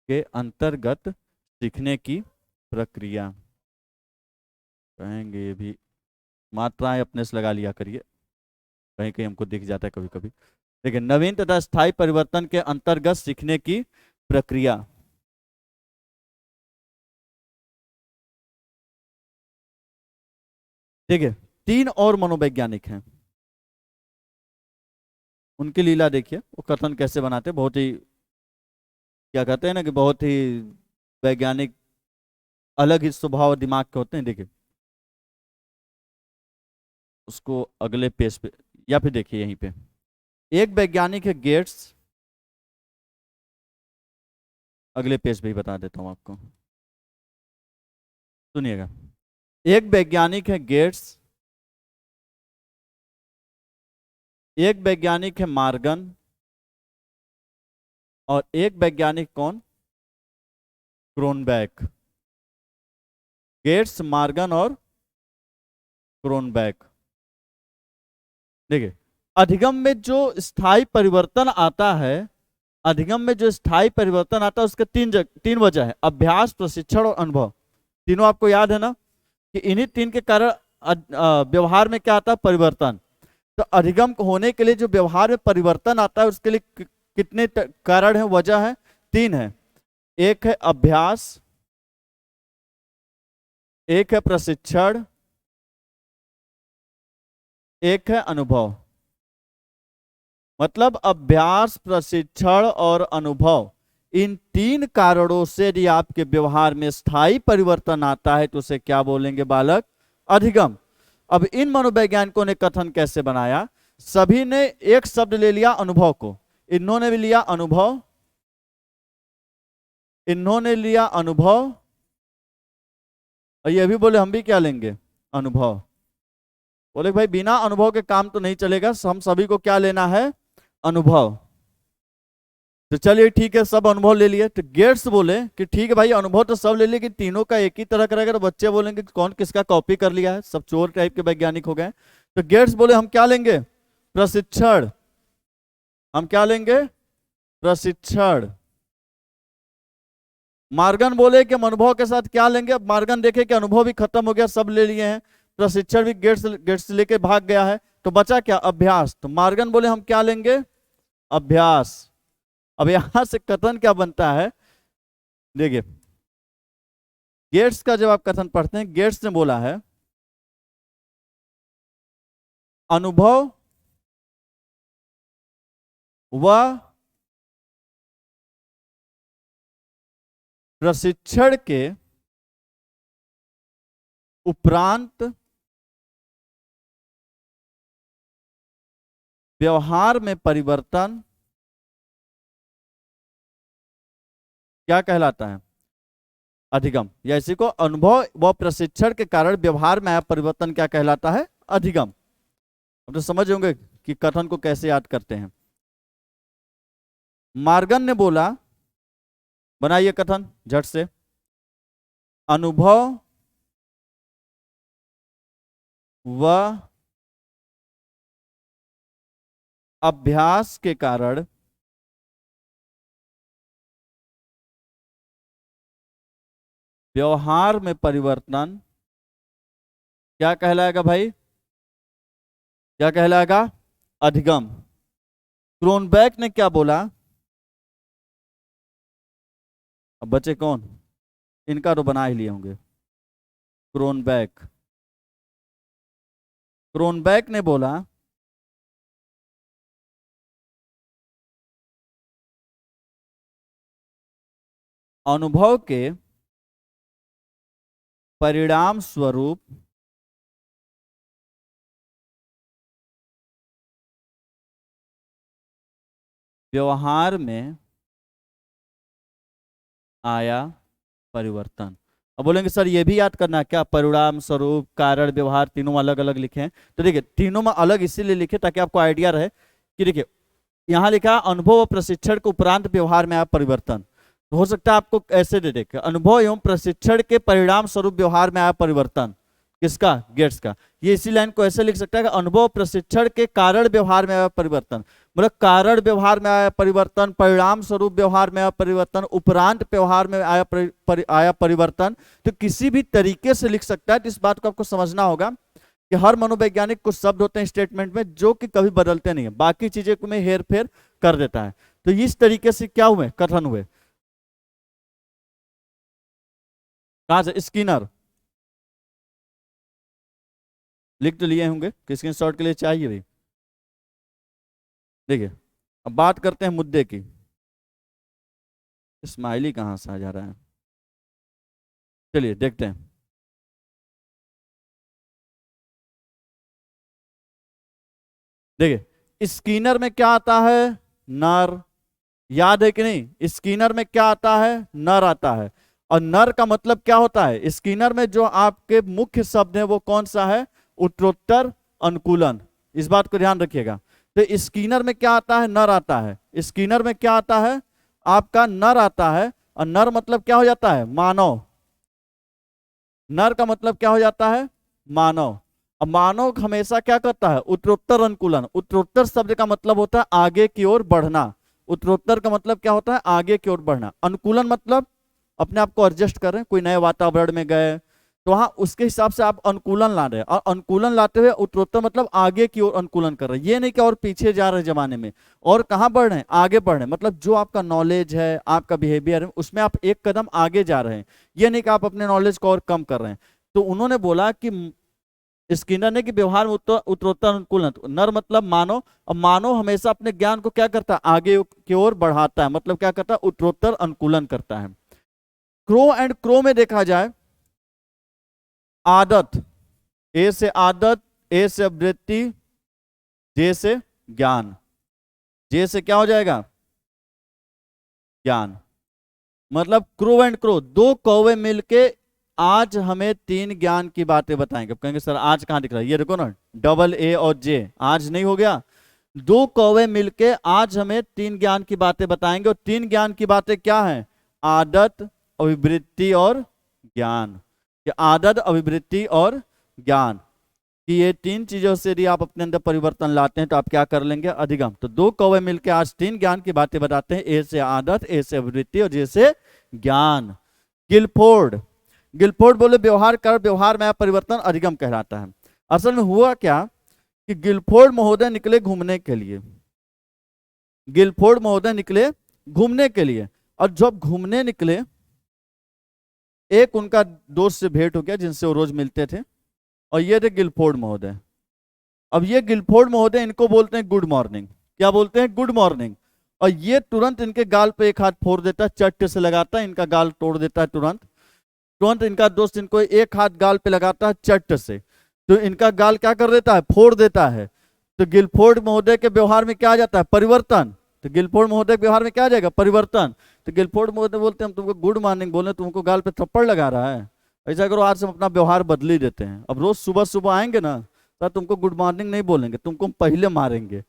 के अंतर्गत सीखने की प्रक्रिया कहेंगे। ये भी मात्राएं अपने से लगा लिया करिए, कहीं कहीं हमको दिख जाता है कभी कभी। देखिए, नवीन तथा स्थायी परिवर्तन के अंतर्गत सीखने की प्रक्रिया। देखिए, तीन और मनोवैज्ञानिक हैं, उनकी लीला देखिए, वो कथन कैसे बनाते हैं, बहुत ही क्या कहते हैं ना कि बहुत ही वैज्ञानिक अलग ही स्वभाव और दिमाग के होते हैं। देखिए उसको अगले पेज पे या फिर देखिए यहीं पे, एक वैज्ञानिक है गेट्स, अगले पेज पे ही बता देता हूं आपको, सुनिएगा। एक वैज्ञानिक है गेट्स, एक वैज्ञानिक है मार्गन, और एक वैज्ञानिक कौन, क्रोनबैक। गेट्स, मार्गन और क्रोनबैक। देखिए अधिगम में जो स्थायी परिवर्तन आता है, अधिगम में जो स्थायी परिवर्तन आता है उसके तीन वजह है, अभ्यास, प्रशिक्षण और अनुभव। तीनों आपको याद है ना कि इन्हीं तीन के कारण व्यवहार में क्या आता है, परिवर्तन। तो अधिगम होने के लिए जो व्यवहार में परिवर्तन आता है उसके लिए कितने कारण है, वजह है, तीन है। एक है अभ्यास, एक है प्रशिक्षण, एक है अनुभव। मतलब अभ्यास, प्रशिक्षण और अनुभव, इन तीन कारणों से यदि आपके व्यवहार में स्थायी परिवर्तन आता है तो उसे क्या बोलेंगे बालक, अधिगम। अब इन मनोवैज्ञानिकों ने कथन कैसे बनाया, सभी ने एक शब्द ले लिया अनुभव को, इन्होंने भी लिया अनुभव, इन्होंने लिया अनुभव, और ये भी बोले हम भी क्या लेंगे, अनुभव। बोले भाई बिना अनुभव के काम तो नहीं चलेगा, हम सभी को क्या लेना है, अनुभव। तो चलिए ठीक है, सब अनुभव ले लिए। तो गेट्स बोले कि ठीक है भाई अनुभव तो सब ले लिए, कि तीनों का एक ही तरह का रहेगा। तो बच्चे बोलेंगे कि कौन किसका कॉपी कर लिया है, सब चोर टाइप के वैज्ञानिक हो गए। तो गेट्स बोले हम क्या लेंगे, प्रशिक्षण। हम क्या लेंगे, प्रशिक्षण। मार्गन बोले कि हम अनुभव के साथ क्या लेंगे। अब मार्गन देखे कि अनुभव भी खत्म हो गया, सब ले लिए हैं, प्रशिक्षण भी गेट्स गेट्स लेके भाग गया है, तो बचा क्या, अभ्यास। तो मार्गन बोले हम क्या लेंगे, अभ्यास। अब यहां से कथन क्या बनता है, देखिए गेट्स का जब आप कथन पढ़ते हैं, गेट्स ने बोला है अनुभव व प्रशिक्षण के उपरांत व्यवहार में परिवर्तन क्या कहलाता है, अधिगम। या इसी को अनुभव व प्रशिक्षण के कारण व्यवहार में आया परिवर्तन क्या कहलाता है, अधिगम। अब तो समझ होंगे कि कथन को कैसे याद करते हैं। मार्गन ने बोला, बनाइए कथन झट से, अनुभव व अभ्यास के कारण व्यवहार में परिवर्तन क्या कहलाएगा भाई, क्या कहलाएगा, अधिगम। क्रोनबैक ने क्या बोला, अब बचे कौन, इनका तो बना ही लिए होंगे, क्रोनबैक। क्रोनबैक ने बोला अनुभव के परिणाम स्वरूप व्यवहार में आया परिवर्तन। अब बोलेंगे सर ये भी याद करना क्या, परिणाम स्वरूप, कारण, व्यवहार, तीनों अलग अलग लिखे हैं। तो देखिए तीनों में अलग इसीलिए लिखे ताकि आपको आइडिया रहे कि देखिए यहां लिखा अनुभव और प्रशिक्षण के उपरांत व्यवहार में आया परिवर्तन। तो हो सकता है आपको ऐसे दे दे, अनुभव एवं प्रशिक्षण के परिणाम स्वरूप व्यवहार में आया परिवर्तन, किसका, गेट्स का। ये इसी लाइन को ऐसे लिख सकता है कि अनुभव प्रशिक्षण के कारण व्यवहार में आया परिवर्तन, मतलब कारण व्यवहार में आया परिवर्तन, परिणाम स्वरूप व्यवहार में आया परिवर्तन, उपरांत व्यवहार में आया परिवर्तन। तो किसी भी तरीके से लिख सकता है। तो इस बात को आपको समझना होगा कि हर मनोवैज्ञानिक कुछ शब्द होते हैं स्टेटमेंट में जो कि कभी बदलते नहीं है, बाकी चीजें में हेर फेर कर देता है। तो इस तरीके से क्या हुए, कथन हुए। कहां से, स्किनर, लिख तो लिए होंगे कि स्क्रीनशॉट के लिए चाहिए भी। देखिए अब बात करते हैं मुद्दे की। स्माइली कहाँ से आ जा रहा है, चलिए देखते हैं। देखिए स्किनर में क्या आता है, नर, याद है कि नहीं, स्किनर में क्या आता है, नर आता है। और नर का मतलब क्या होता है, स्किनर में जो आपके मुख्य शब्द है वो कौन सा है, उत्तरोत्तर अनुकूलन, इस बात को ध्यान रखिएगा। तो स्किनर में क्या आता है, नर आता है, स्किनर में क्या आता है आपका, नर आता है। और नर मतलब क्या हो जाता है, मानव, नर का मतलब क्या हो जाता है, मानव। अब मानव हमेशा क्या करता है, उत्तरोत्तर अनुकूलन, उत्तरोत्तर शब्द का मतलब होता है आगे की ओर बढ़ना, उत्तरोत्तर का मतलब क्या होता है, आगे की ओर बढ़ना। अनुकूलन मतलब अपने आप को एडजस्ट कर रहे हैं, कोई नए वातावरण में गए तो वहां उसके हिसाब से आप अनुकूलन ला रहे हैं, और अनुकूलन लाते हुए उत्तरोत्तर मतलब आगे की ओर अनुकूलन कर रहे हैं, ये नहीं कि और पीछे जा रहे हैं जमाने में, और कहाँ बढ़ रहे हैं, आगे बढ़ रहे हैं। मतलब जो आपका नॉलेज है, आपका बिहेवियर है, उसमें आप एक कदम आगे जा रहे हैं, ये नहीं कि आप अपने नॉलेज को और कम कर रहे हैं। तो उन्होंने बोला कि स्किनर ने कि व्यवहार में उत्तरोत्तर अनुकूलन, नर मतलब मानव, और मानव हमेशा अपने ज्ञान को क्या करता है, आगे की ओर बढ़ाता है, मतलब क्या करता है, उत्तरोत्तर अनुकूलन करता है। क्रो एंड क्रो में देखा जाए, आदत, ए से आदत, ए से वृत्ति, जे से ज्ञान, जे से क्या हो जाएगा, ज्ञान। मतलब क्रो एंड क्रो, दो कौवे मिलके आज हमें तीन ज्ञान की बातें बताएंगे। अब कहेंगे सर आज कहां दिख रहा है, ये देखो ना, डबल ए और जे, आज नहीं हो गया, दो कौवे मिलके आज हमें तीन ज्ञान की बातें बताएंगे। और तीन ज्ञान की बातें क्या हैं, आदत, अभिवृत्ति और ज्ञान। ये आदत, अभिवृत्ति और ज्ञान कि ये तीन चीजों से यदि आप अपने अंदर परिवर्तन लाते हैं तो आप क्या कर लेंगे, अधिगम। तो दो कौवे मिलकर आज तीन ज्ञान की बातें बताते हैं, ए से आदत, ए से अभिवृत्ति और जे से ज्ञान। गिलफोर्ड, गिलफोर्ड बोले व्यवहार कर, व्यवहार में परिवर्तन अधिगम कहलाता है। असल में हुआ क्या कि गिलफोर्ड महोदय निकले घूमने के लिए, गिलफोर्ड महोदय निकले घूमने के लिए, और जब घूमने निकले एक उनका दोस्त से भेंट हो गया जिनसे वो रोज मिलते थे, और ये थे गिलफोर्ड महोदय। अब ये गिलफोर्ड महोदय इनको बोलते हैं गुड मॉर्निंग, क्या बोलते हैं, गुड मॉर्निंग। और ये तुरंत इनके गाल पे एक हाथ फोड़ देता है, चट्ट से लगाता है, इनका गाल तोड़ देता है तुरंत। तुरंत इनका दोस्त इनको एक हाथ गाल पे लगाता है चट्ट से, तो इनका गाल क्या कर देता है, फोड़ देता है। तो गिलफोर्ड महोदय के व्यवहार में क्या आ जाता है, परिवर्तन। तो गिलफोर्ड महोदय के व्यवहार में क्या आ जाएगा, परिवर्तन। तो गिलफोर्ड महोदय बोलते हैं हम तुमको गुड मॉर्निंग बोले, तुमको गाल पे थप्पड़ लगा रहा है, ऐसा करो आज से हम अपना व्यवहार बदल ही देते हैं, अब रोज सुबह सुबह आएंगे ना तो तुमको गुड मॉर्निंग नहीं बोलेंगे, तुमको हम पहले मारेंगे,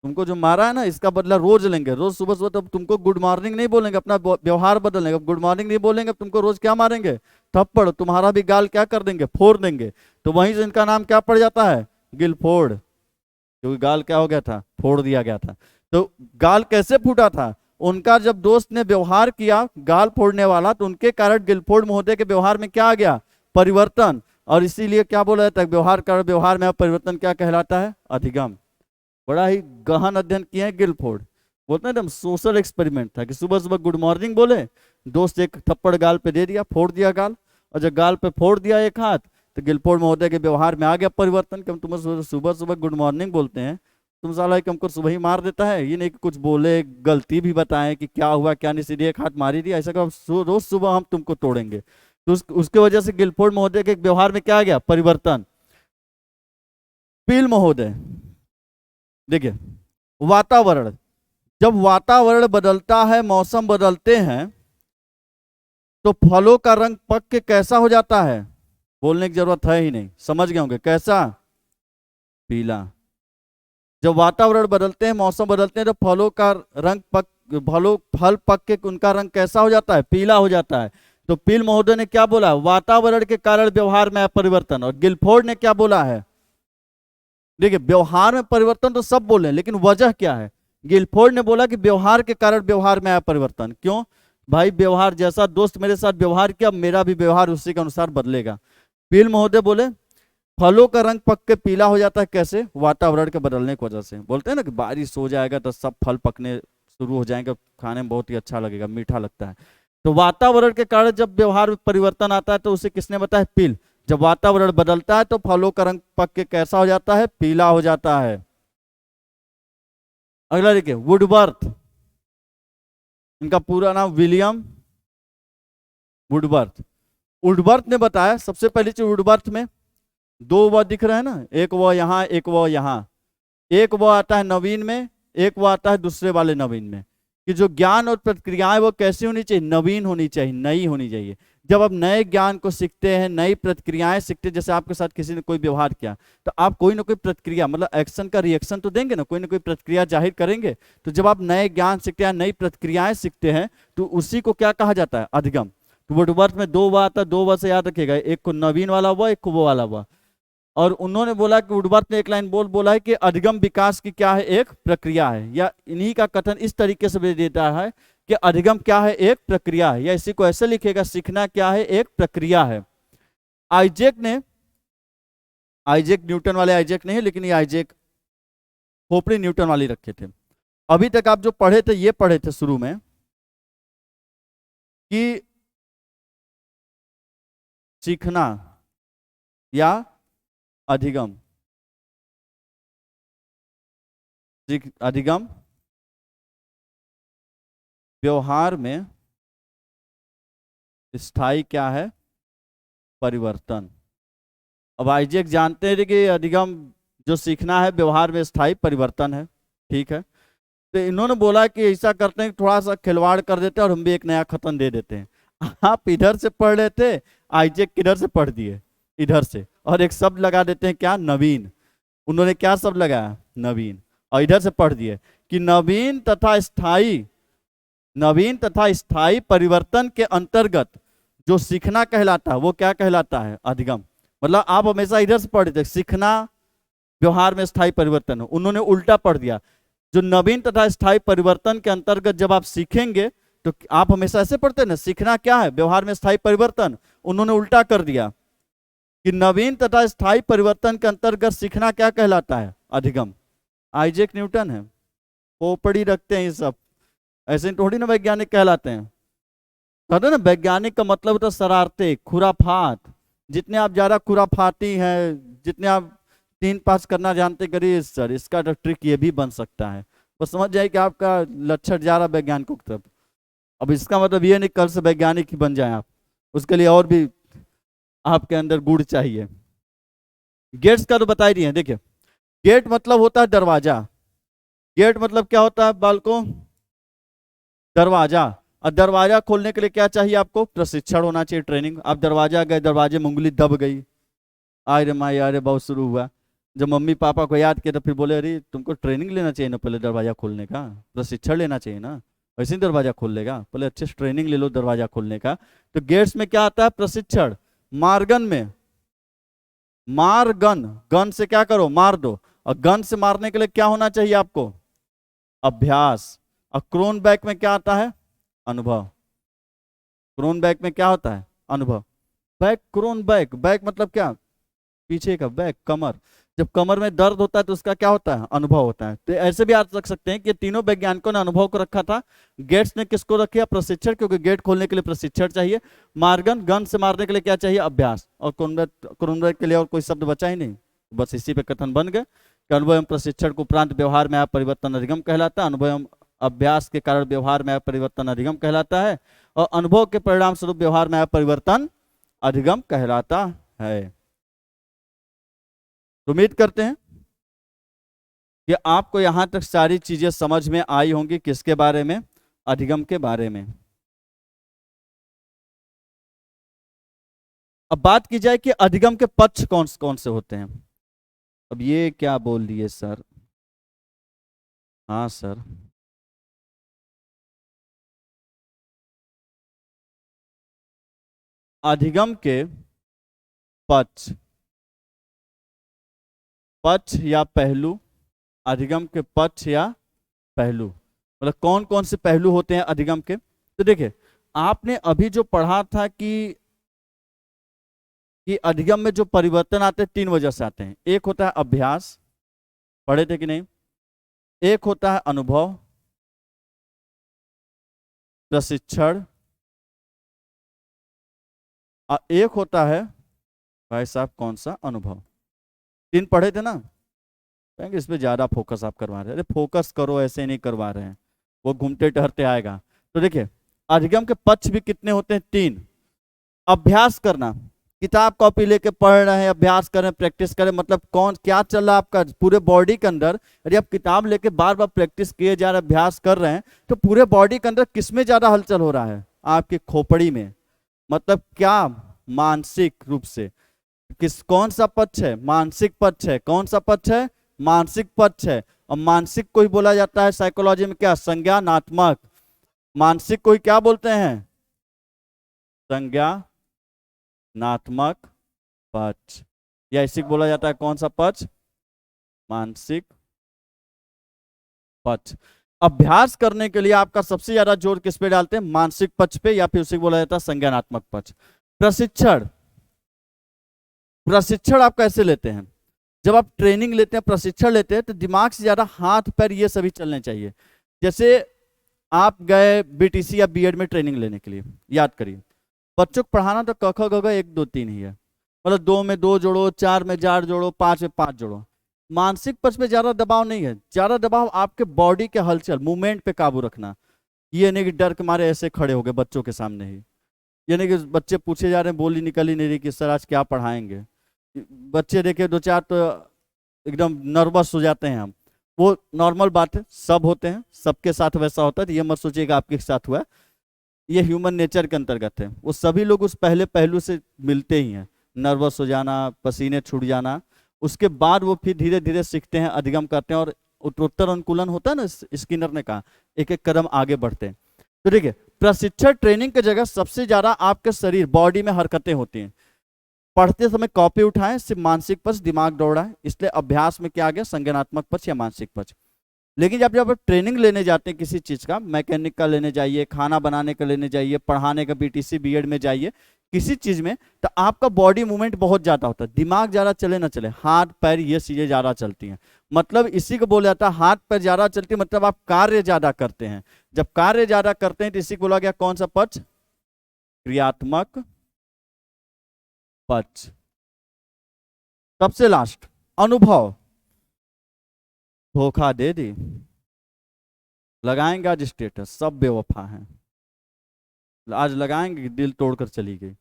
तुमको जो मारा है ना इसका बदला रोज लेंगे, रोज सुबह सुबह तब तुमको गुड मॉर्निंग नहीं बोलेंगे, अपना व्यवहार बदल लेंगे। गुड मॉर्निंग नहीं बोलेंगे, तुमको रोज क्या मारेंगे, थप्पड़, तुम्हारा भी गाल क्या कर देंगे, फोड़ देंगे। तो वहीं से इनका नाम क्या पड़ जाता है, गिलफोर्ड, क्योंकि गाल क्या हो गया था, फोड़ दिया गया था। तो गाल कैसे फूटा था, उनका जब दोस्त ने व्यवहार किया गाल फोड़ने वाला, तो उनके कारण गिलफोर्ड महोदय के व्यवहार में क्या आ गया, परिवर्तन। और इसीलिए क्या बोला जाता है, व्यवहार कर, व्यवहार में परिवर्तन क्या कहलाता है, अधिगम। बड़ा ही गहन अध्ययन किए हैं गिलफोर्ड, बोलते हैं एकदम सोशल एक्सपेरिमेंट था कि सुबह सुबह गुड मॉर्निंग बोले, दोस्त एक थप्पड़ गाल पे दे दिया, फोड़ दिया गाल, और जब गाल पे फोड़ दिया एक हाथ तो गिलफोर्ड महोदय के व्यवहार में आ गया परिवर्तन कि हम तुम्हें सुबह सुबह गुड मॉर्निंग बोलते हैं, तुम साला कि हमको सुबह ही मार देता है, ये नहीं कि कुछ बोले, गलती भी बताएं कि क्या हुआ क्या नहीं, सीधे एक हाथ मार ही दिया, ऐसा करो रोज सुबह हम तुमको तोड़ेंगे। तो उसके वजह से गिलफोर्ड महोदय के व्यवहार में क्या आ गया, परिवर्तन। पील महोदय, देखिए वातावरण, जब वातावरण बदलता है, मौसम बदलते हैं, तो फलों का रंग पक के कैसा हो जाता है, बोलने की जरूरत है ही नहीं, समझ गए होंगे कैसा, पीला। जब वातावरण बदलते हैं, मौसम बदलते हैं, तो फलों का रंग फल पक के उनका रंग कैसा हो जाता है, पीला हो जाता है। तो पील महोदय ने क्या बोला, वातावरण के कारण व्यवहार में परिवर्तन। और गिलफोर्ड ने क्या बोला है, देखिए व्यवहार में परिवर्तन तो सब बोले, लेकिन वजह क्या है, गिलफोर्ड ने बोला कि व्यवहार के कारण व्यवहार में आया परिवर्तन। क्यों भाई, व्यवहार, जैसा दोस्त मेरे साथ व्यवहार किया मेरा भी व्यवहार उसी के अनुसार बदलेगा। पील महोदय बोले फलों का रंग पक के पीला हो जाता है, कैसे, वातावरण के बदलने की वजह से। बोलते हैं ना कि बारिश हो जाएगा तो सब फल पकने शुरू हो जाएंगे, खाने में बहुत ही अच्छा लगेगा, मीठा लगता है। तो वातावरण के कारण जब व्यवहार में परिवर्तन आता है तो उसे किसने बताया, पील। जब वातावरण बदलता है तो फलों का रंग पक के कैसा हो जाता है, पीला हो जाता है। अगला देखिए वुडवर्थ, इनका पूरा नाम विलियम वुडवर्थ। वुडवर्थ ने बताया, सबसे पहली चीज वुडवर्थ में दो व दिख रहे हैं ना, एक व यहाँ एक व यहाँ, एक व आता है नवीन में, एक व आता है दूसरे वाले नवीन में, कि जो ज्ञान और प्रक्रियाएं वो कैसी होनी चाहिए, नवीन होनी चाहिए, नई होनी चाहिए। जब आप नए ज्ञान को सीखते हैं, नई प्रतिक्रियाएं सीखते हैं, जैसे आपके साथ किसी ने कोई व्यवहार किया तो आप कोई ना कोई प्रतिक्रिया, मतलब एक्शन का रिएक्शन तो देंगे ना, कोई ना कोई प्रतिक्रिया जाहिर करेंगे। तो जब आप नए ज्ञान सीखते हैं, नई प्रतिक्रियाएं सीखते हैं, तो उसी को क्या कहा जाता है, अधिगम। तो वुडवर्थ में दो व आता है, दो व से याद रखिएगा, एक को नवीन वाला व, एक को वो वाला व। और उन्होंने बोला कि वुडवर्थ ने एक लाइन बोला है कि अधिगम विकास की क्या है, एक प्रक्रिया है, या इन्हीं का कथन इस तरीके से देता है कि अधिगम क्या है, एक प्रक्रिया है, या इसी को ऐसे लिखेगा, सीखना क्या है, एक प्रक्रिया है। आइजैक ने, आइजैक न्यूटन वाले आइजैक नहीं है, लेकिन ये आइजैक खोपड़ी न्यूटन वाली रखे थे। अभी तक आप जो पढ़े थे, ये पढ़े थे शुरू में कि सीखना या अधिगम, अधिगम व्यवहार में स्थायी क्या है, परिवर्तन। अब आइजैक जानते हैं कि अधिगम जो सीखना है व्यवहार में स्थायी परिवर्तन है, ठीक है। तो इन्होंने बोला कि ऐसा करते हैं कि थोड़ा सा खिलवाड़ कर देते हैं और हम भी एक नया कथन दे देते हैं। आप इधर से पढ़ रहे थे, आइजैक किधर से पढ़ दिए, इधर से, और एक शब्द लगा देते हैं क्या, नवीन। उन्होंने क्या शब्द लगाया, नवीन, और इधर से पढ़ दिए कि नवीन तथा स्थायी, नवीन तथा स्थायी परिवर्तन के अंतर्गत जो सीखना कहलाता है वो क्या कहलाता है, अधिगम। मतलब आप हमेशा इधर से पढ़ थे, सीखना व्यवहार में स्थायी परिवर्तन, उन्होंने उल्टा पढ़ दिया। जो नवीन तथा स्थायी परिवर्तन के अंतर्गत जब आप सीखेंगे, तो आप हमेशा ऐसे पढ़ते हैं ना, सीखना क्या है, व्यवहार में स्थायी परिवर्तन, उन्होंने उल्टा कर दिया कि नवीन तथा स्थायी परिवर्तन के अंतर्गत सीखना क्या कहलाता है, अधिगम। आइजैक न्यूटन है, खोपड़ी रखते हैं ये सब, ऐसे थोड़ी ना वैज्ञानिक कहलाते हैं। कहते ना वैज्ञानिक का मतलब होता है शरारते, खुराफात। जितने आप ज्यादा खुराफाती हैं, जितने आप 3 पास करना जानते, करिए सर इसका तो ट्रिक ये भी बन सकता है, बस समझ जाए कि आपका लक्षण जा रहा वैज्ञानिकों की तरफ। अब इसका मतलब ये नहीं कल से वैज्ञानिक ही बन जाए आप, उसके लिए और भी आपके अंदर गुण चाहिए। गेट्स का तो बता ही दिए, देखिए गेट मतलब होता है दरवाजा। गेट मतलब क्या होता है बालकों, दरवाजा। और दरवाजा खोलने के लिए क्या चाहिए आपको, प्रशिक्षण होना चाहिए, ट्रेनिंग। आप दरवाजा गए, दरवाजे में उंगली दब गई, अरे माँ अरे बहुत शुरू हुआ। जब मम्मी पापा को याद किया तो फिर बोले अरे तुमको ट्रेनिंग लेना चाहिए ना, पहले दरवाजा खोलने का प्रशिक्षण लेना चाहिए ना, वैसे ही दरवाजा खोल लेगा, पहले अच्छे से ट्रेनिंग ले लो दरवाजा खोलने का। तो गेट्स में क्या आता है, प्रशिक्षण। मारगन में, मार गन, गन से क्या करो, मार दो, और गन से मारने के लिए क्या होना चाहिए आपको, अभ्यास। और क्रोनबैक में क्या आता है, अनुभव। क्रोनबैक में क्या होता है, अनुभव। बैक, क्रोनबैक, बैक मतलब क्या, पीछे का बैक, कमर। जब कमर में दर्द होता है तो उसका क्या होता है, अनुभव होता है। तो ऐसे भी आप रख सकते हैं कि तीनों वैज्ञानिकों ने अनुभव को रखा था। गेट्स ने किसको रखा, प्रशिक्षण, क्योंकि गेट खोलने के लिए प्रशिक्षण चाहिए। मार्गन, गन से मारने के लिए क्या चाहिए, अभ्यास। और क्रोनबैक के लिए और कोई शब्द बचा ही नहीं, बस इसी पे कथन बन गए कि अनुभव एवं प्रशिक्षण को उपरांत व्यवहार में आया परिवर्तन अधिगम कहलाता है। अनुभव एवं अभ्यास के कारण व्यवहार में आया परिवर्तन अधिगम कहलाता है, और अनुभव के परिणाम स्वरूप व्यवहार में आया परिवर्तन अधिगम कहलाता है। उम्मीद करते हैं कि आपको यहां तक सारी चीजें समझ में आई होंगी, किसके बारे में, अधिगम के बारे में। अब बात की जाए कि अधिगम के पक्ष कौन कौन से होते हैं। अब ये क्या बोल दिए सर, हाँ सर, अधिगम के पक्ष, पक्ष या पहलू, अधिगम के पक्ष या पहलू, मतलब कौन कौन से पहलू होते हैं अधिगम के। तो देखिए आपने अभी जो पढ़ा था कि अधिगम में जो परिवर्तन आते हैं 3 वजह से आते हैं। एक होता है अभ्यास, पढ़े थे कि नहीं, एक होता है अनुभव, प्रशिक्षण, और एक होता है, भाई साहब कौन सा, अनुभव। 3 पढ़े थे ना। कहेंगे इस पे ज़्यादा फोकस आप करवा रहे हैं। अरे फोकस करो, ऐसे नहीं करवा रहे हैं, वो घूमते टहरते आएगा। तो देखिए अधिगम के पक्ष भी कितने होते हैं? 3। अभ्यास करना, किताब कॉपी लेके पढ़ रहे हैं, अभ्यास करें, प्रैक्टिस करें, मतलब कौन क्या चल रहा है आपका पूरे बॉडी के अंदर। यदि आप किताब लेके बार बार प्रैक्टिस किए जा रहे हैं, अभ्यास कर रहे हैं, तो पूरे बॉडी के अंदर किसमें ज्यादा हलचल हो रहा है? आपकी खोपड़ी में। मतलब क्या? मानसिक रूप से। कौन सा पक्ष है? मानसिक पक्ष है। कौन सा पक्ष है? मानसिक पक्ष है। और मानसिक को ही बोला जाता है साइकोलॉजी में क्या? संज्ञानात्मक। मानसिक को ही क्या बोलते हैं? संज्ञानात्मक पक्ष, या इसी को बोला जाता है कौन सा पक्ष? मानसिक पक्ष। अभ्यास करने के लिए आपका सबसे ज्यादा जोर किस पे डालते हैं? मानसिक पक्ष पे, या फिर उसी को बोला जाता है संज्ञानात्मक पक्ष। प्रशिक्षण, प्रशिक्षण आप कैसे लेते हैं? जब आप ट्रेनिंग लेते हैं, प्रशिक्षण लेते हैं, तो दिमाग से ज्यादा हाथ पैर ये सभी चलने चाहिए। जैसे आप गए बीटीसी या बीएड में ट्रेनिंग लेने के लिए, याद करिए बच्चों को पढ़ाना तो क ख ग घ 1 2 3 ही है, मतलब 2 में 2 जोड़ो, 4 में 4 जोड़ो, 5 में 5 जोड़ो। मानसिक पक्ष पे ज्यादा दबाव नहीं है, ज्यादा दबाव आपके बॉडी के हलचल मूवमेंट पे काबू रखना। ये नहीं कि डर के मारे ऐसे खड़े हो गए बच्चों के सामने ही, ये नहीं कि बच्चे पूछे जा रहे हैं, बोली निकल ही नहीं रही कि सर आज क्या पढ़ाएंगे। बच्चे देखे 2-4 तो एकदम नर्वस हो जाते हैं हम, वो नॉर्मल बात है, सब होते हैं, सबके साथ वैसा होता है, तो ये मत सोचिएगा आपके साथ हुआ। ये ह्यूमन नेचर के अंतर्गत है, वो सभी लोग उस पहले पहलू से मिलते ही हैं, नर्वस हो जाना, पसीने छूट जाना। उसके बाद वो फिर धीरे धीरे सीखते हैं, अधिगम करते हैं, और उत्तरोत्तर अनुकूलन होता है ना, स्किनर ने कहा, एक एक कदम आगे बढ़ते हैं। तो देखिए प्रशिक्षण ट्रेनिंग की जगह सबसे ज्यादा आपके शरीर बॉडी में हरकतें होती हैं। पढ़ते समय कॉपी उठाएं, सिर्फ मानसिक पक्ष दिमाग दौड़ा है, इसलिए अभ्यास में क्या आ गया? संज्ञानात्मक पक्ष या मानसिक पक्ष। लेकिन जब आप ट्रेनिंग लेने जाते हैं किसी चीज का, मैकेनिक का लेने जाइए, खाना बनाने का लेने जाइए, पढ़ाने का बीटीसी बीएड में जाइए, किसी चीज में, तो आपका बॉडी मूवमेंट बहुत ज्यादा होता है। दिमाग ज्यादा चले ना चले, हाथ पैर ये चीजें ज्यादा चलती हैं, मतलब इसी को बोला जाता है हाथ पैर ज्यादा चलती है, मतलब आप कार्य ज्यादा करते हैं। जब कार्य ज्यादा करते हैं तो इसी को बोला गया कौन सा पक्ष? क्रियात्मक पक्ष। सबसे लास्ट अनुभव। धोखा दे दी, लगाएंगे आज स्टेटस, सब बेवफा हैं, आज लगाएंगे कि दिल तोड़कर चली गई,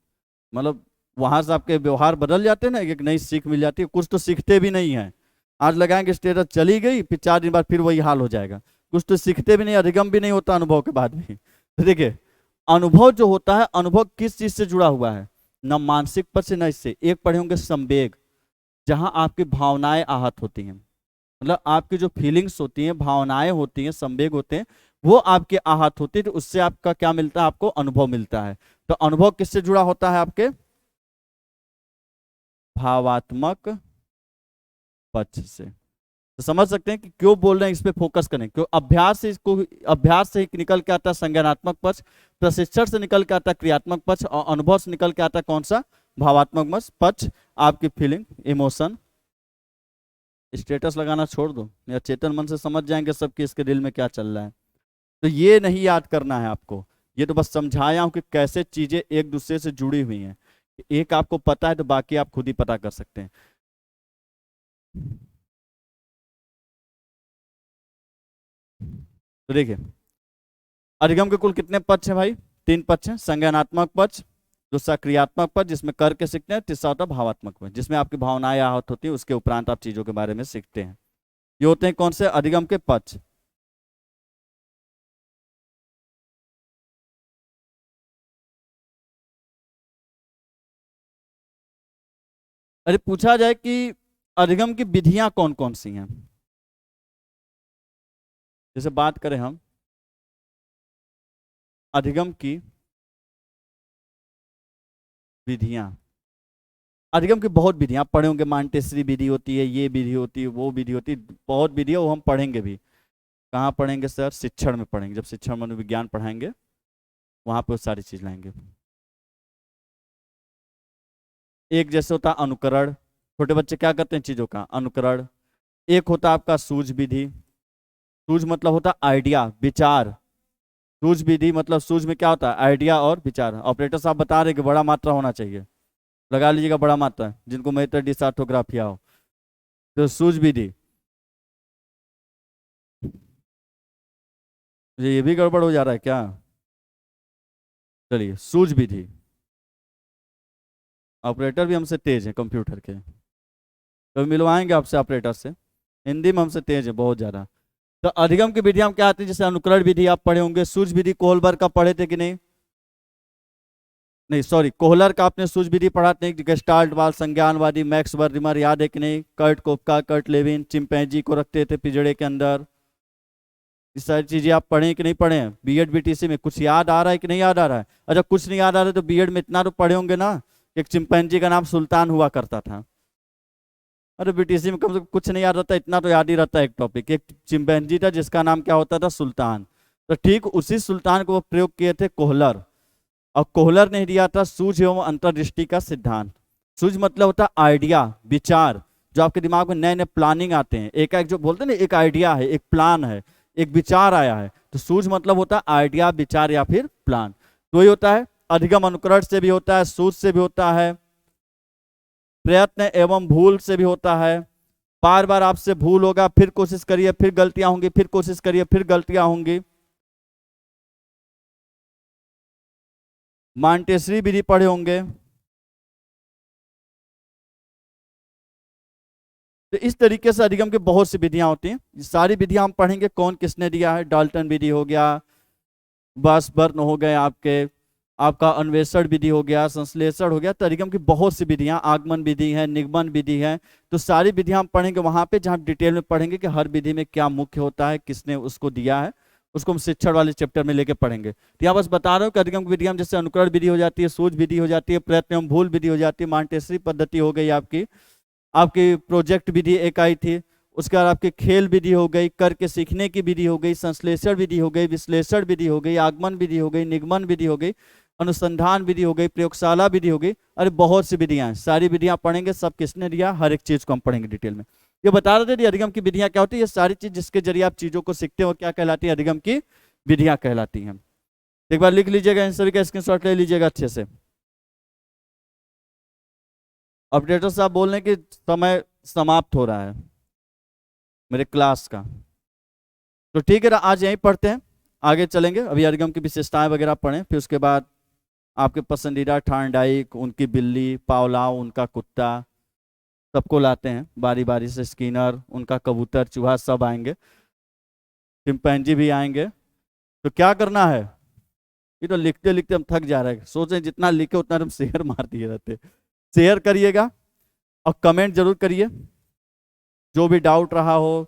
मतलब वहां से आपके व्यवहार बदल जाते हैं ना, एक नई सीख मिल जाती है, कुछ तो सीखते भी नहीं है। आज लगाएंगे स्टेटस, चली गई, फिर 4 दिन बाद फिर वही हाल हो जाएगा, कुछ तो सीखते भी नहीं, अधिगम भी नहीं होता अनुभव के बाद भी। तो देखिए अनुभव जो होता है, अनुभव किस चीज से जुड़ा हुआ है? न मानसिक पक्ष से न इससे। एक पढ़े होंगे संवेग, जहां आपकी भावनाएं आहत होती हैं, मतलब आपकी जो फीलिंग्स होती हैं, भावनाएं होती हैं, संवेग होते हैं, वो आपके आहत होती है, तो उससे आपका क्या मिलता है? आपको अनुभव मिलता है। तो अनुभव किससे जुड़ा होता है? आपके भावात्मक पक्ष से। तो समझ सकते हैं कि क्यों बोल रहे हैं इस पे फोकस करें, क्यों अभ्यास से इसको, अभ्यास से ही निकल के आता है संज्ञानात्मक पक्ष, प्रशिक्षण से निकल के आता है क्रियात्मक पक्ष, और अनुभव से निकल के आता है कौन सा? भावात्मक पक्ष। आपकी फीलिंग, इमोशन। स्टेटस लगाना छोड़ दो, या चेतन मन से समझ जाएंगे सब कि इसके दिल में क्या चल रहा है। तो ये नहीं याद करना है आपको, ये तो बस समझाया हूं कि कैसे चीजें एक दूसरे से जुड़ी हुई हैं। एक आपको पता है तो बाकी आप खुद ही पता कर सकते हैं। तो देखिए अधिगम के कुल कितने पक्ष हैं भाई? 3 पक्ष हैं। संज्ञानात्मक पक्ष, दूसरा क्रियात्मक पक्ष जिसमें करके सीखते हैं, तीसरा होता है भावात्मक पक्ष जिसमें आपकी भावनाएं आहत होती हैं, उसके उपरांत आप चीजों के बारे में सीखते हैं। ये होते हैं कौन से? अधिगम के पक्ष। अरे पूछा जाए कि अधिगम की विधियां कौन कौन सी हैं, जैसे बात करें हम अधिगम की विधियां, अधिगम की बहुत विधियां आप पढ़े होंगे, मांटेसरी विधि होती है, ये विधि होती है, वो विधि होती है, बहुत विधि है, वो हम पढ़ेंगे भी। कहाँ पढ़ेंगे सर? शिक्षण में पढ़ेंगे, जब शिक्षण मनोविज्ञान पढ़ाएंगे वहां पे वो सारी चीज लाएंगे। एक जैसे होता है अनुकरण, छोटे बच्चे क्या करते हैं? चीजों का अनुकरण। एक होता है आपका सूझ विधि, सूझ मतलब होता है आइडिया, विचार। सूझ विधि मतलब सूझ में क्या होता है? आइडिया और विचार। ऑपरेटर साहब बता रहे कि बड़ा मात्रा होना चाहिए, लगा लीजिएगा बड़ा मात्रा, जिनको मेथड डिसऑर्थोग्राफिया हो। तो सूझ विधि, ये भी गड़बड़ हो जा रहा है क्या? चलिए, सूझ विधि। ऑपरेटर भी हमसे तेज है कंप्यूटर के, कभी मिलवाएंगे आपसे ऑपरेटर से, हिंदी में हमसे तेज है बहुत ज़्यादा। तो अधिगम की विधि हम क्या आती है, जैसे अनुकरण विधि आप पढ़े होंगे, सूझ विधि कोहलबर का पढ़े थे कि नहीं? नहीं सॉरी, कोहलर का आपने सूझ विधि पढ़ा थे, गेस्टाल्ट वाल संज्ञानवादी, मैक्स वर्दिमर, याद है कि नहीं? कर्ट कोपका, कर्ट लेविन चिंपैंजी को रखते थे पिंजड़े के अंदर। ये सारी चीजें आप पढ़े कि नहीं पढ़े हैं? बीएड बीटीसी में कुछ याद आ रहा है कि नहीं याद आ रहा है? अच्छा, कुछ नहीं याद आ रहा है तो बीएड में इतना तो पढ़े होंगे ना, एक चिंपैंजी का नाम सुल्तान हुआ करता था। अरे बीटीसी में कम से कम कुछ नहीं याद रहता, इतना तो याद ही रहता है एक टॉपिक, एक चिंपैंजी था जिसका नाम क्या होता था, सुल्तान। तो ठीक उसी सुल्तान को वो प्रयोग किए थे कोहलर, और कोहलर ने दिया था सूझ एवं अंतर्दृष्टि का सिद्धांत। सूझ मतलब होता है आइडिया, विचार, जो आपके दिमाग में नए नए प्लानिंग आते हैं, एक एक जो बोलते हैं ना, एक आइडिया है, एक प्लान है, एक विचार आया है, तो सूझ मतलब होता है आइडिया, विचार या फिर प्लान। तो ये होता है अधिगम अनुकरण से भी होता है, सूझ से भी होता है, प्रयत्न एवं भूल से भी होता है। बार बार आपसे भूल होगा, फिर कोशिश करिए, फिर गलतियां होंगी, फिर कोशिश करिए, फिर गलतियां होंगी। मांटेसरी विधि पढ़े होंगे। तो इस तरीके से अधिगम की बहुत सी विधियां होती हैं, ये सारी विधियां हम पढ़ेंगे, कौन किसने दिया है। डाल्टन विधि हो गया, वासबर्न हो गए आपके, आपका अन्वेषण विधि हो गया, संश्लेषण हो गया। तो अधिगम की बहुत सी विधियां, आगमन विधि है, निगमन विधि है। तो सारी विधियां हम पढ़ेंगे वहां पे, जहां डिटेल में पढ़ेंगे कि हर विधि में क्या मुख्य होता है, किसने उसको दिया है, उसको हम शिक्षण वाले चैप्टर में लेके पढ़ेंगे। तो यहाँ बस बता रहा हूँ कि अधिगम की विधियां जैसे अनुकरण विधि हो जाती है, सूझ विधि हो जाती है, प्रयत्न एवं भूल विधि हो जाती है, मांटेसरी पद्धति हो गई आपकी, आपकी प्रोजेक्ट विधि एक आई थी, उसके बाद आपकी खेल विधि हो गई, करके सीखने की विधि हो गई, संश्लेषण विधि हो गई, विश्लेषण विधि हो गई, आगमन विधि हो गई, निगमन विधि हो गई, अनुसंधान विधि हो गई, प्रयोगशाला विधि हो गई। अरे बहुत सी विधियां हैं, सारी विधियां पढ़ेंगे, सब किसने दिया, हर एक चीज को हम पढ़ेंगे डिटेल में। ये बता रहे थे अधिगम की विधियां क्या होती है, ये सारी चीज जिसके जरिए आप चीजों को सीखते हो क्या कहलाती है, अधिगम की विधियां कहलाती हैं। एक बार लिख लीजिएगा, इन सभी का स्क्रीनशॉट ले लीजिएगा अच्छे से। ऑपरेटर साहब बोल रहे हैं कि समय समाप्त हो रहा है मेरे क्लास का, तो ठीक है आज यहीं पढ़ते हैं, आगे चलेंगे। अभी अधिगम की विशेषताएं वगैरह पढ़ें, फिर उसके बाद आपके पसंदीदा ठांडाइक, उनकी बिल्ली, पावलाव उनका कुत्ता, सबको लाते हैं बारी बारी से, स्किनर उनका कबूतर, चूहा सब आएंगे, चिंपैंजी भी आएंगे। तो क्या करना है, ये तो लिखते लिखते हम थक जा रहे हैं, सोचें जितना लिखे उतना हम शेयर मार दिए रहते। शेयर करिएगा और कमेंट जरूर करिए, जो भी डाउट रहा हो,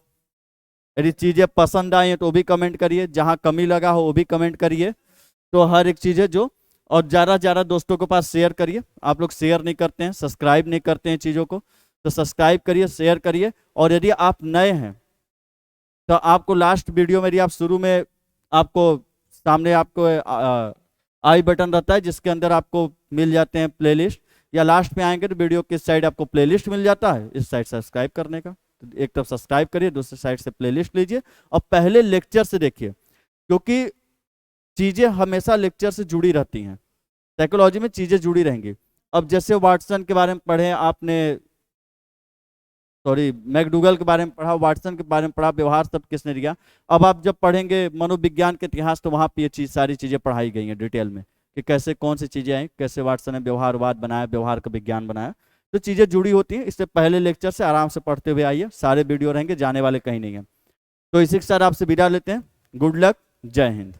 यदि चीज़ें पसंद आई हैं तो भी कमेंट करिए, जहाँ कमी लगा हो वो भी कमेंट करिए। तो हर एक चीज़ें जो, और ज़्यादा से ज़्यादा दोस्तों के पास शेयर करिए। आप लोग शेयर नहीं करते हैं, सब्सक्राइब नहीं करते हैं चीज़ों को, तो सब्सक्राइब करिए, शेयर करिए। और यदि आप नए हैं तो आपको लास्ट वीडियो में, यदि आप शुरू में, आपको सामने आपको आई बटन रहता है जिसके अंदर आपको मिल जाते हैं प्लेलिस्ट, या लास्ट में आएंगे तो वीडियो किस साइड आपको प्लेलिस्ट मिल जाता है, इस साइड सब्सक्राइब करने का। तो एक तरफ सब्सक्राइब करिए, दूसरी साइड से प्लेलिस्ट लीजिए और पहले लेक्चर से देखिए, क्योंकि चीज़ें हमेशा लेक्चर से जुड़ी रहती हैं, साइकोलॉजी में चीज़ें जुड़ी रहेंगी। अब जैसे वाटसन के बारे में पढ़े आपने, सॉरी मैकडूगल के बारे में पढ़ा, वाटसन के बारे में पढ़ा, व्यवहार शब्द किसने दिया। अब आप जब पढ़ेंगे मनोविज्ञान के इतिहास तो वहाँ पे ये चीज़, सारी चीज़ें पढ़ाई गई हैं डिटेल में, कि कैसे कौन सी चीज़ें आई, कैसे वाटसन ने व्यवहारवाद बनाया, व्यवहार का विज्ञान बनाया। तो चीज़ें जुड़ी होती हैं, इससे पहले लेक्चर से आराम से पढ़ते हुए आइए, सारे वीडियो रहेंगे, जाने वाले कहीं नहीं है। तो इसी के साथ आपसे विदा लेते हैं, गुड लक, जय हिंद।